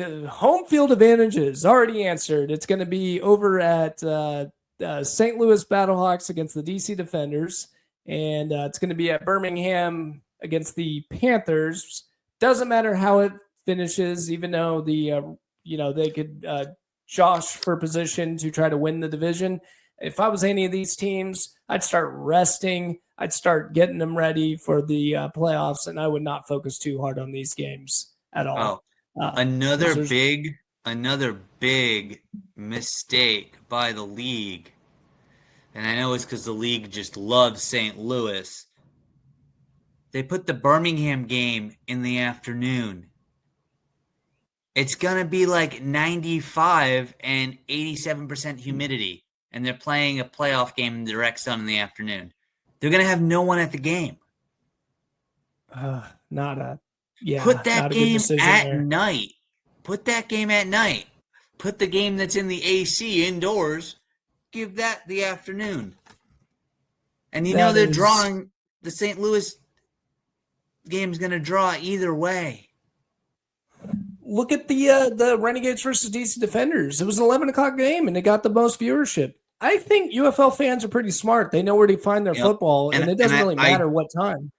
the home field advantage is already answered. It's going to be over at St. Louis Battlehawks against the DC Defenders, and it's going to be at Birmingham against the Panthers. Doesn't matter how it finishes, even though they could josh for position to try to win the division. If I was any of these teams, I'd start resting. I'd start getting them ready for the playoffs, and I would not focus too hard on these games at all. Another big mistake by the league, and I know it's because the league just loves St. Louis. They put the Birmingham game in the afternoon. It's going to be like 95 and 87% humidity, and they're playing a playoff game in the direct sun in the afternoon. They're going to have no one at the game. Put that game at night. Put that game at night. Put the game that's in the AC indoors. Give that the afternoon. And they're drawing the St. Louis game's going to draw either way. Look at the Renegades versus DC Defenders. It was an 11 o'clock game, and it got the most viewership. I think UFL fans are pretty smart. They know where to find their football, and it doesn't really matter what time.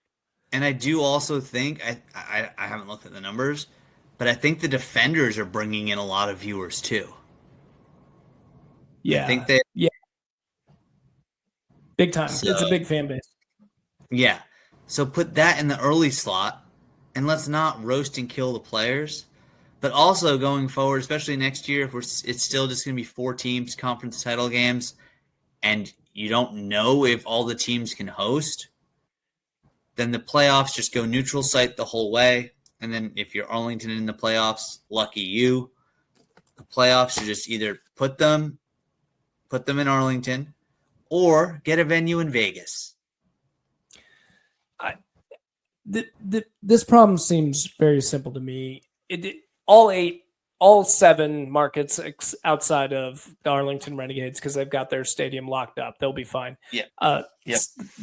And I do also think, I haven't looked at the numbers, but I think the Defenders are bringing in a lot of viewers too. Yeah. Big time. So, it's a big fan base. Yeah. So put that in the early slot, and let's not roast and kill the players. But also going forward, especially next year, if it's still just going to be 4 teams, conference title games, and you don't know if all the teams can host, then the playoffs just go neutral site the whole way. And then if you're Arlington in the playoffs, lucky you. The playoffs, you just either put them in Arlington or get a venue in Vegas. This problem seems very simple to me. All 7 markets outside of the Arlington Renegades, because they've got their stadium locked up. They'll be fine. Yeah.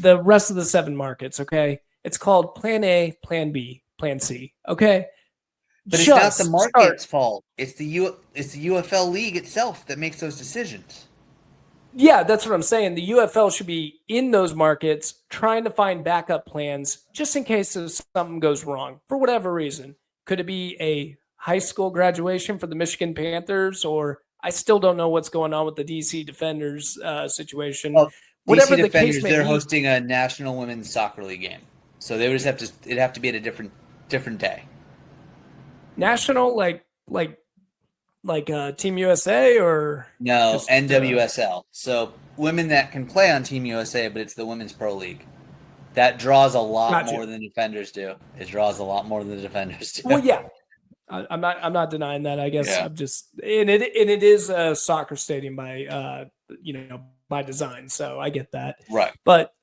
The rest of the 7 markets, okay? It's called Plan A, Plan B, Plan C, okay? But it's not the market's fault. It's the UFL league itself that makes those decisions. Yeah, that's what I'm saying. The UFL should be in those markets trying to find backup plans just in case something goes wrong for whatever reason. Could it be a high school graduation for the Michigan Panthers, or I still don't know what's going on with the DC Defenders situation. Whatever DC Defenders, they're hosting a National Women's Soccer League game, so they would just it'd have to be at a different day. National, like Team USA, or no, NWSL. So women that can play on Team USA, but it's the Women's Pro League. That draws a lot more than Defenders do. It draws a lot more than the Defenders do. Well, yeah. I'm not denying that. I guess I'm just and it is a soccer stadium by by design, so I get that. Right. But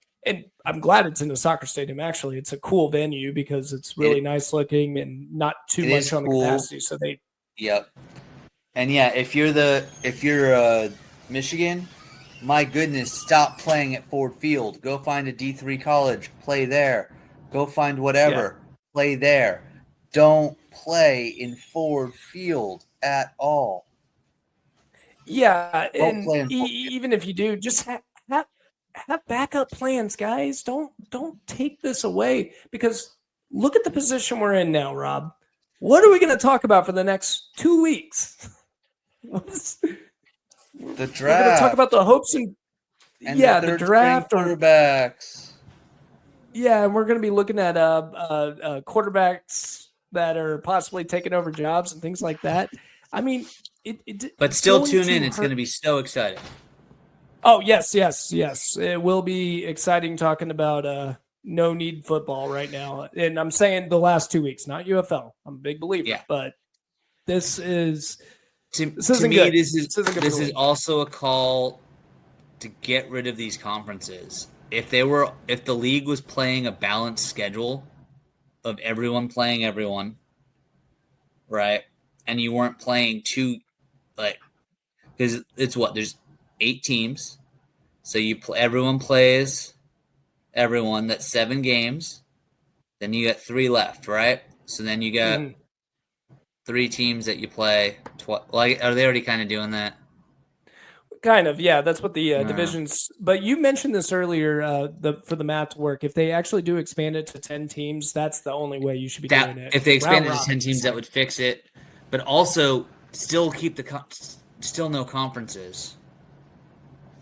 I'm glad it's in a soccer stadium. Actually, it's a cool venue because it's really nice looking and not too much on the capacity. So they. Yep. And yeah, if you're Michigan, my goodness, stop playing at Ford Field. Go find a D3 college, play there. Go find whatever, play there. Don't play in Ford Field at all. Yeah, and even if you do, just have backup plans, guys. Don't take this away, because look at the position we're in now, Rob. What are we going to talk about for the next 2 weeks? The draft. We're going to talk about the hopes and the draft quarterbacks. Yeah, and we're going to be looking at quarterbacks that are possibly taking over jobs and things like that. I mean, but still tune in. It's going to be so exciting. Oh, yes. It will be exciting talking about no need football right now. And I'm saying the last 2 weeks, not UFL. I'm a big believer, but this is this is also a call to get rid of these conferences. If the league was playing a balanced schedule of everyone playing everyone, right? And you weren't playing because there's 8 teams. So everyone plays everyone. That's 7 games. Then you got 3 left, right? So then you got 3 teams that you play. Like, are they already kind of doing that? Kind of, yeah. That's what the Uh, divisions. But you mentioned this earlier. For the math to work, if they actually do expand it to 10 teams, that's the only way you should be that doing it. if they Round expanded to robin 10 teams, just that like would fix it. But also still keep still no conferences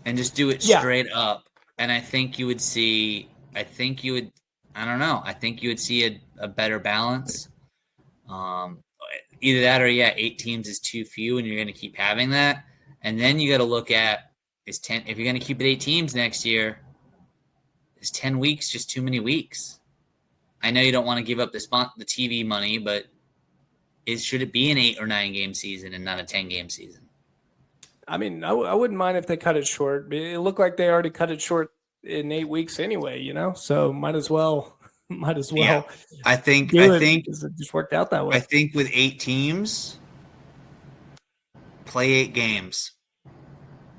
and just do it yeah, straight up. And I think you would see. I think you would. I don't know. I think you would see a better balance. Um, Either that or yeah, 8 teams is too few, and you're going to keep having that. And then you got to look at is 10. If you're going to keep it 8 teams next year, is 10 weeks just too many weeks? I know you don't want to give up the TV money, but should it be an 8 or 9 game season and not a 10 game season? I mean, I wouldn't mind if they cut it short. It looked like they already cut it short in 8 weeks anyway, so might as well, might as Yeah, well I think I do it think because it just worked out that I way. think with 8 teams, play 8 games.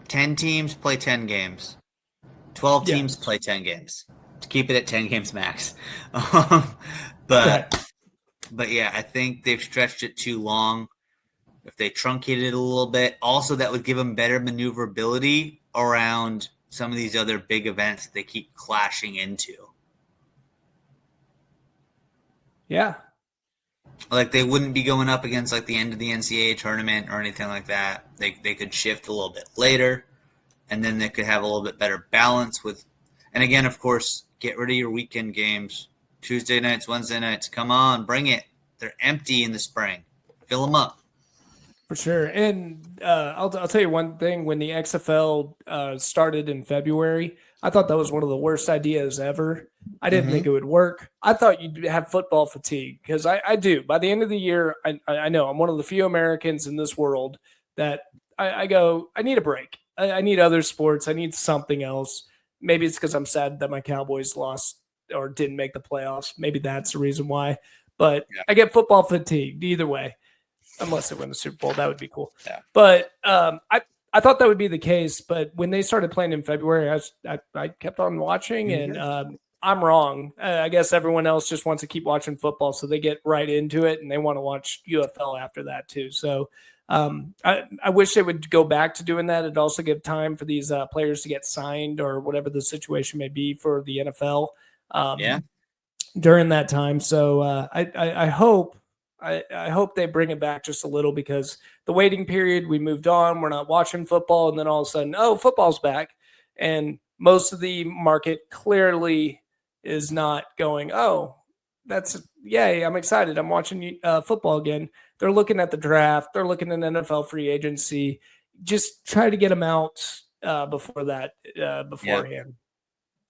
10 teams play 10 games. 12 teams Yes, play 10 games. To keep it at 10 games max. Um, right. but but yeah, I think they've stretched it too long. If they truncated it a little bit, also that would give them better maneuverability around some of these other big events that they keep clashing into. Yeah, Like they wouldn't be going up against like the end of the NCAA tournament or anything like that. They could shift a little bit later, and then they could have a little bit better balance with. And again, of course, get rid of your weekend games. Tuesday nights, Wednesday nights. Come on, bring it. They're empty in the spring. Fill them up. for sure. And I'll tell you one thing: when the XFL started in February, I thought that was one of the worst ideas ever. I didn't think Mm-hmm. it would work. I thought you'd have football fatigue because I do. By the end of the year, I know I'm one of the few Americans in this world that I go, I need a break. I need other sports. I need something else. Maybe it's because I'm sad that my Cowboys lost or didn't make the playoffs. Maybe that's the reason why. But Yeah. I get football fatigued either way, unless they win the Super Bowl. That would be cool. Yeah. But I thought that would be the case. But when they started playing in February, I kept on watching, and I'm wrong. I guess everyone else just wants to keep watching football, so they get right into it, and they want to watch UFL after that too. So I wish they would go back to doing that. It'd also give time for these players to get signed or whatever the situation may be for the NFL. Yeah. During that time. So I hope I hope they bring it back just a little because the waiting period, we moved on, we're not watching football, and then all of a sudden, oh, football's back, and most of the market clearly is not going. Oh, that's yay! I'm excited. I'm watching football again. They're looking at the draft. They're looking at NFL free agency. Just try to get them out before that Yeah. beforehand.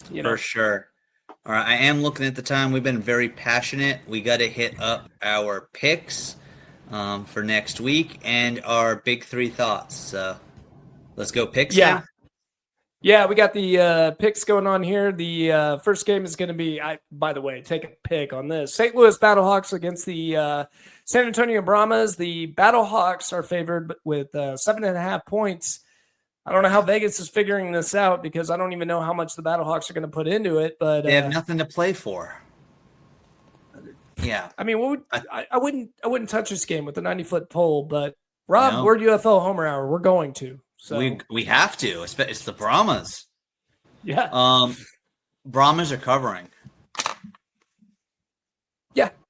For sure. All right, I am looking at the time. We've been very passionate. We got to hit up our picks for next week and our big 3 thoughts. So let's go picks Yeah, now. yeah, we got the picks going on here. The first game is going to be, by the way, take a pick on this. St. Louis Battlehawks against the San Antonio Brahmas. The Battlehawks are favored with 7.5 points. I don't know how Vegas is figuring this out because I don't even know how much the Battlehawks are going to put into it. But They have nothing to play for. Yeah. I mean, I, I wouldn't touch this game with a 90-foot pole. But Rob, no, we're UFL Homer Hour. We're going to. So we have to. It's the Brahmas. yeah. Um, Brahmas are covering.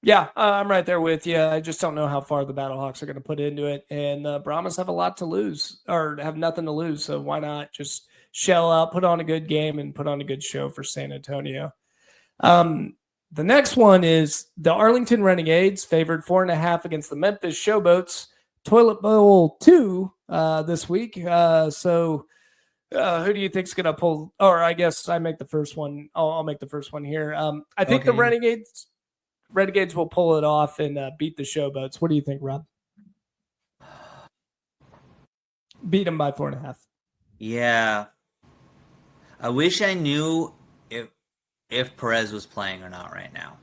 Yeah, I'm right there with you. I just don't know how far the Battlehawks are going to put into it, and Brahmas have a lot to lose or have nothing to lose. So why not just shell out, put on a good game, and put on a good show for San Antonio? The next one is the Arlington Renegades favored 4.5 against the Memphis Showboats. Toilet Bowl 2 this week. Who do you think's going to pull? Or I guess I make the first one. I'll make the first one here. I think the Okay. Renegades will pull it off and beat the Showboats. What do you think, Rob? Beat them by 4.5. Yeah. I wish I knew if Perez was playing or not right now.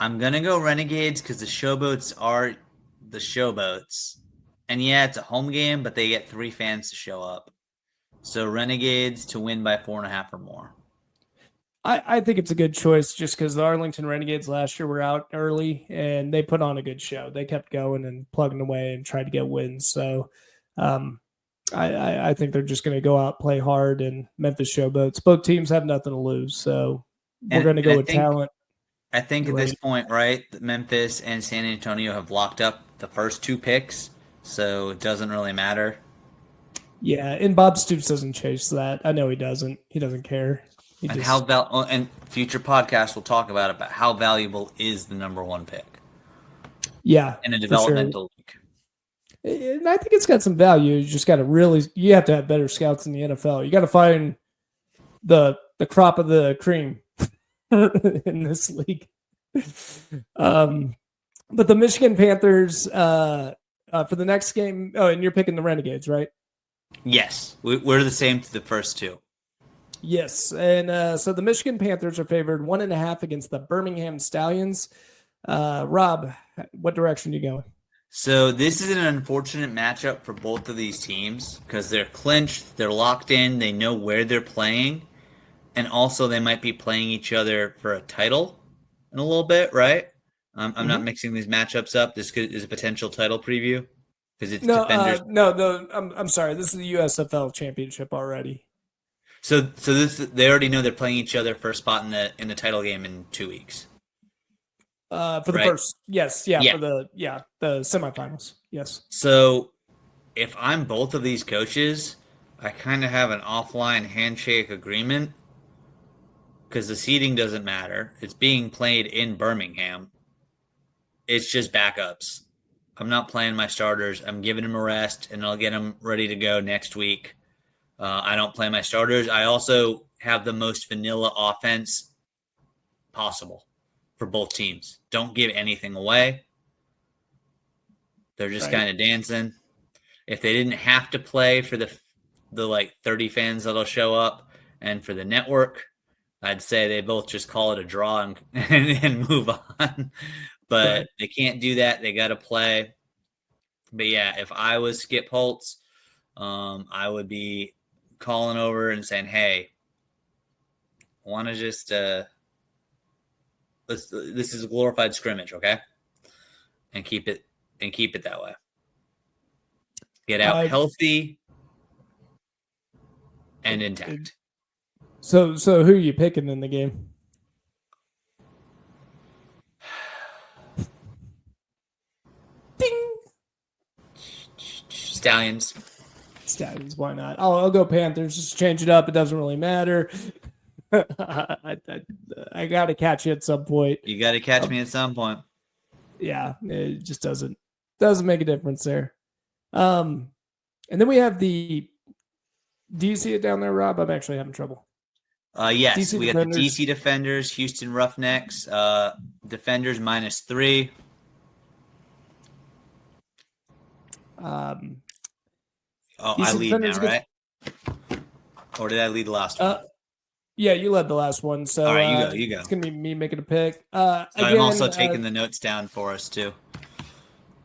I'm gonna go Renegades because the Showboats are the Showboats, and yeah, it's a home game, but they get 3 fans to show up. So Renegades to win by 4.5 or more. I think it's a good choice just because the Arlington Renegades last year were out early and they put on a good show. They kept going and plugging away and tried to get wins. So um, I think they're just going to go out, play hard, and Memphis showboats. Both teams have nothing to lose. So we're going to And go with talent. I think at Right. this point, right, Memphis and San Antonio have locked up the first 2 picks, so it doesn't really matter. Yeah. And Bob Stoops doesn't chase that. I know he doesn't. He doesn't care. He And just, and future podcasts will talk about it, but how valuable is the number 1 pick yeah, in a for sure. developmental league? And I think it's got some value. You just got to really, you have to have better scouts in the NFL. You got to find the crop of the cream in this league. Um, but the Michigan Panthers for the next game. Oh, and you're picking the Renegades, right? Yes, we're the same to the first 2. Yes, and so the Michigan Panthers are favored 1.5 against the Birmingham Stallions. Rob, what direction are you going? So this is an unfortunate matchup for both of these teams because they're clinched, they're locked in, they know where they're playing, and also they might be playing each other for a title in a little bit, right? I'm not mixing these matchups up. This is a potential title preview because it's defenders. No. I'm sorry. This is the USFL championship already. So this they already know they're playing each other for a spot in the title game in 2 weeks. For the right? first, yes, yeah, Yeah. for the semifinals, yes. So if I'm both of these coaches, I kind of have an offline handshake agreement because the seeding doesn't matter. It's being played in Birmingham. It's just backups. I'm not playing my starters. I'm giving them a rest, and I'll get them ready to go next week. I don't play my starters. I also have the most vanilla offense possible for both teams. Don't give anything away. They're just kind of dancing. If they didn't have to play for the like 30 fans that'll show up and for the network, I'd say they both just call it a draw and move on. But they can't do that. They got to play. But yeah, if I was Skip Holtz, I would be calling over and saying, "Hey, I want to just this is a glorified scrimmage, okay? And keep it that way. Get out healthy and intact." So who are you picking in the game? Ding. Stallions. Why not? I'll go Panthers. Just change it up. It doesn't really matter. I got to catch you at some point. You got to catch me at some point. Yeah, it just doesn't make a difference there. And then we have the. Do you see it down there, Rob? I'm actually having trouble. Yes, DC we got the DC Defenders, Houston Roughnecks, Defenders -3. I lead now, right? Or did I lead the last one? Yeah, you led the last one. So all right, you go. It's gonna be me making a pick. So I'm also taking the notes down for us too.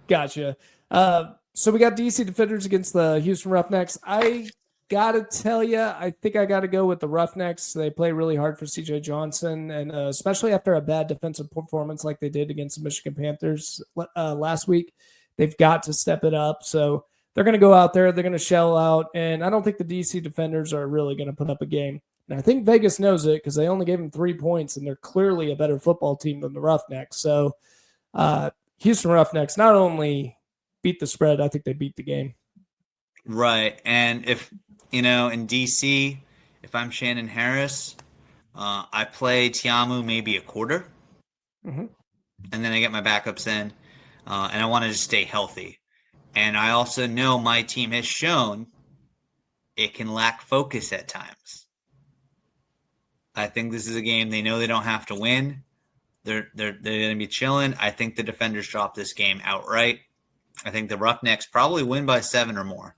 Gotcha. So we got DC Defenders against the Houston Roughnecks. I gotta tell you, I think I gotta go with the Roughnecks. They play really hard for CJ Johnson, and especially after a bad defensive performance like they did against the Michigan Panthers last week, they've got to step it up. So they're going to go out there, they're going to shell out, and I don't think the DC Defenders are really going to put up a game. And I think Vegas knows it because they only gave them 3 points, and they're clearly a better football team than the Roughnecks. So Houston Roughnecks not only beat the spread, I think they beat the game. Right, and if in DC, if I'm Shannon Harris, I play Tiamu maybe a quarter, and then I get my backups in, and I want to just stay healthy. And I also know my team has shown it can lack focus at times. I think this is a game they know they don't have to win. They're going to be chilling. I think the Defenders drop this game outright. I think the Roughnecks probably win by 7 or more.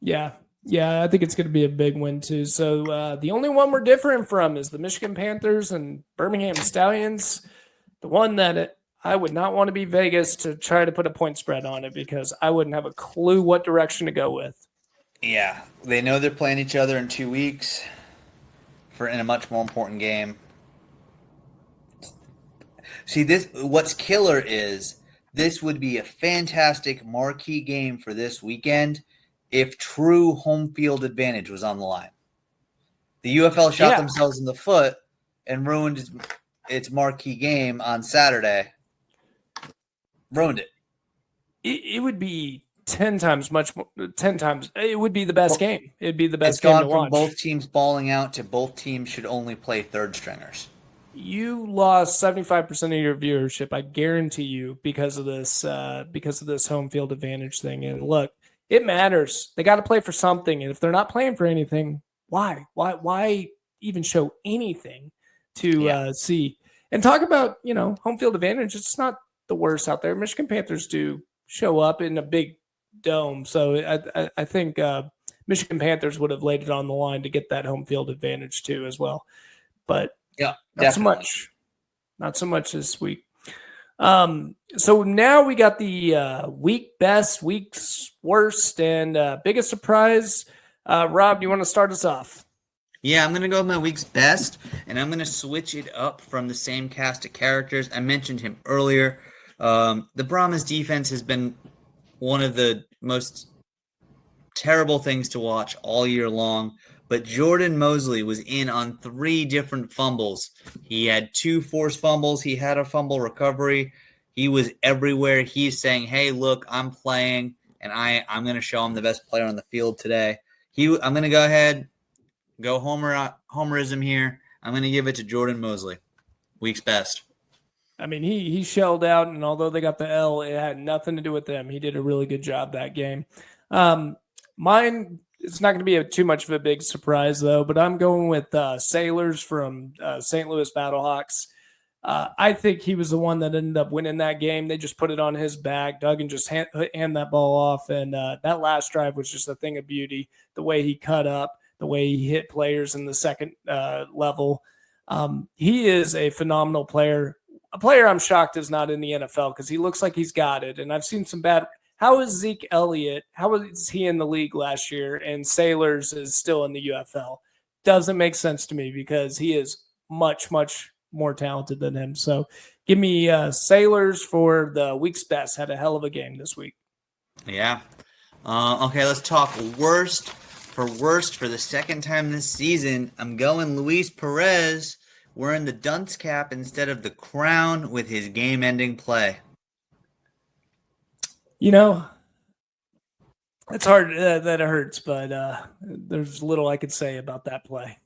Yeah, I think it's going to be a big win too. So the only one we're different from is the Michigan Panthers and Birmingham Stallions. The one that I would not want to be Vegas to try to put a point spread on it because I wouldn't have a clue what direction to go with. Yeah, they know they're playing each other in 2 weeks. for in a much more important game. See, this what's killer is this would be a fantastic marquee game for this weekend if true home field advantage was on the line. The UFL shot themselves in the foot and ruined its marquee game on Saturday. Ruined it. It would be 10 times it would be the best game. It'd be the best It's game gone to from watch. both teams balling out to both teams should only play third stringers. You lost 75% of your viewership, I guarantee you, because of this home field advantage thing. And look, it matters. They got to play for something, and if they're not playing for anything, why even show anything to see? And talk about home field advantage. It's not the worst out there. Michigan Panthers do show up in a big dome, so I think Michigan Panthers would have laid it on the line to get that home field advantage too as well. But yeah, not so much. Not so much this week. So now we got the week best, week's worst, and biggest surprise. Rob, do you want to start us off? Yeah, I'm going to go with my week's best, and I'm going to switch it up from the same cast of characters. I mentioned him earlier. The Brahmas defense has been one of the most terrible things to watch all year long, but Jordan Mosley was in on 3 different fumbles. He had 2 forced fumbles. He had a fumble recovery. He was everywhere. He's saying, hey, look, I'm playing, and I'm going to show him the best player on the field today. I'm going to go ahead, go homerism here. I'm going to give it to Jordan Mosley, week's best. I mean, he shelled out, and although they got the L, it had nothing to do with them. He did a really good job that game. Mine, it's not going to be too much of a big surprise, though, but I'm going with Sailors from St. Louis Battlehawks. I think he was the one that ended up winning that game. They just put it on his back. Duggan just hand that ball off, and that last drive was just a thing of beauty. The way he cut up, the way he hit players in the second level. He is a phenomenal player. A player I'm shocked is not in the NFL because he looks like he's got it. And I've seen some bad. How is Zeke Elliott? How was he in the league last year? And Sailors is still in the UFL. Doesn't make sense to me because he is much, much more talented than him. So give me Sailors for the week's best. Had a hell of a game this week. Yeah. Okay, let's talk worst. For worst for the second time this season, I'm going Luis Perez wearing the dunce cap instead of the crown with his game-ending play. It's hard that it hurts, but there's little I could say about that play.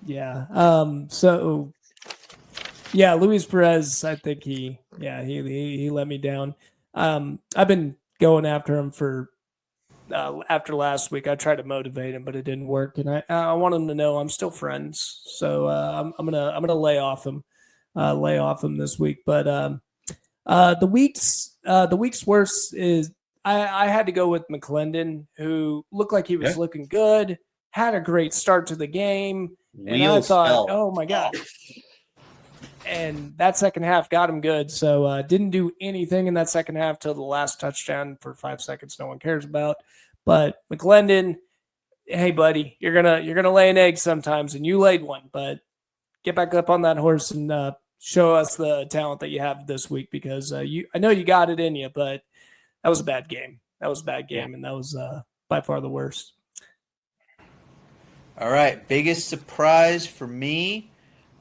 Yeah. So, yeah, Luis Perez, I think he let me down. I've been going after him for after last week. I tried to motivate him, but it didn't work, and I want him to know I'm still friends. So I'm gonna lay off him this week. But the week's worst is I had to go with McClendon, who looked like he was looking good, had a great start to the game, and I thought, oh my god. And that second half got him good. So didn't do anything in that second half till the last touchdown for 5 seconds. No one cares about. But McClendon, hey buddy, you're gonna lay an egg sometimes, and you laid one. But get back up on that horse and show us the talent that you have this week because I know you got it in you, but that was a bad game. And that was by far the worst. All right, biggest surprise for me.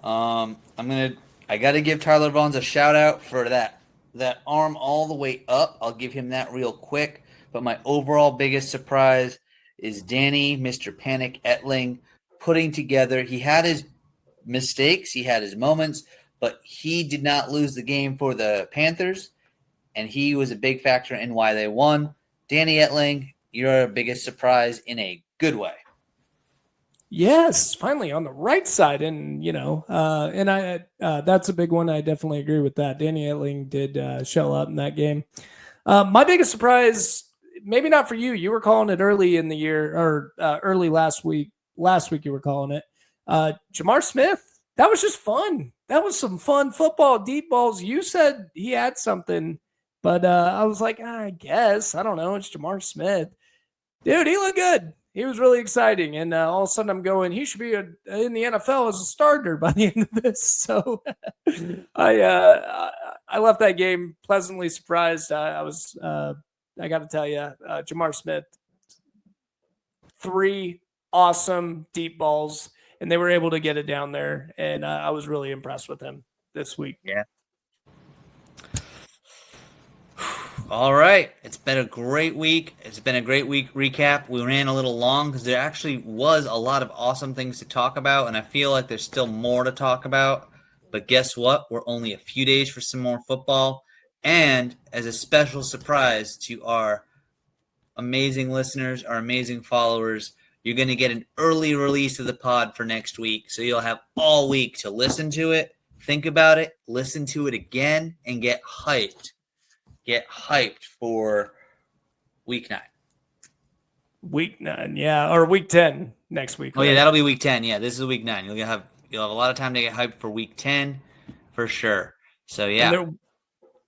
I got to give Tyler Vaughns a shout out for that arm all the way up. I'll give him that real quick. But my overall biggest surprise is Danny, Mr. Panic Etling, putting together. He had his mistakes, he had his moments, but he did not lose the game for the Panthers, and he was a big factor in why they won. Danny Etling, you're our biggest surprise in a good way. Yes, finally on the right side, and and I that's a big one. I definitely agree with that. Danny Etling did show up in that game. My biggest surprise, maybe not for you. You were calling it early in the year or early last week. Last week you were calling it. Jamar Smith. That was just fun. That was some fun football, deep balls. You said he had something, but I was like, I guess I don't know. It's Jamar Smith, dude. He looked good. He was really exciting, and all of a sudden I'm going, he should be in the NFL as a starter by the end of this. So I left that game pleasantly surprised. I got to tell you, Jamar Smith, 3 awesome deep balls, and they were able to get it down there, and I was really impressed with him this week. Yeah. All right. It's been a great week. It's been a great week recap. We ran a little long because there actually was a lot of awesome things to talk about, and I feel like there's still more to talk about. But guess what? We're only a few days for some more football. And as a special surprise to our amazing listeners, our amazing followers, you're going to get an early release of the pod for next week. So you'll have all week to listen to it, think about it, listen to it again, and get hyped. Get hyped for week 9. Week 9, yeah, or week 10 next week. Oh, right? Yeah, that'll be week 10. Yeah, this is week 9. You'll have a lot of time to get hyped for week 10 for sure. So, yeah.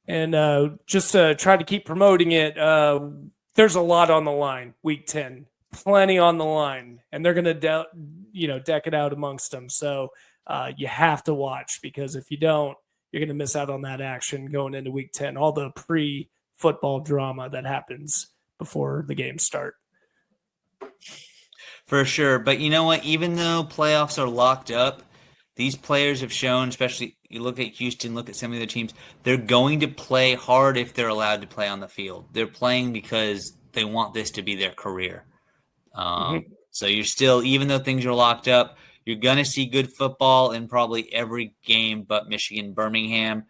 And just to try to keep promoting it, there's a lot on the line, week 10. Plenty on the line. And they're going to deck it out amongst them. So you have to watch, because if you don't, you're going to miss out on that action going into week 10, all the pre-football drama that happens before the games start. For sure. But you know what? Even though playoffs are locked up, these players have shown, especially you look at Houston, look at some of the other teams, they're going to play hard if they're allowed to play on the field. They're playing because they want this to be their career. So you're still, even though things are locked up, you're going to see good football in probably every game but Michigan, Birmingham.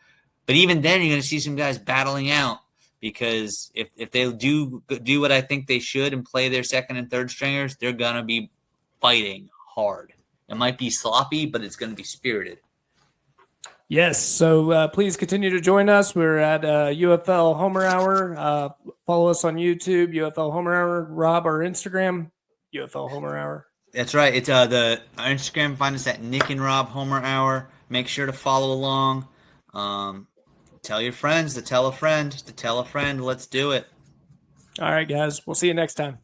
But even then, you're going to see some guys battling out, because if they do what I think they should and play their second and third stringers, they're going to be fighting hard. It might be sloppy, but it's going to be spirited. Yes, so please continue to join us. We're at UFL Homer Hour. Follow us on YouTube, UFL Homer Hour. Rob, our Instagram, UFL Homer Hour. That's right. It's our Instagram. Find us at Nick and Rob Homer Hour. Make sure to follow along. Tell your friends to tell a friend to tell a friend. Let's do it. All right, guys. We'll see you next time.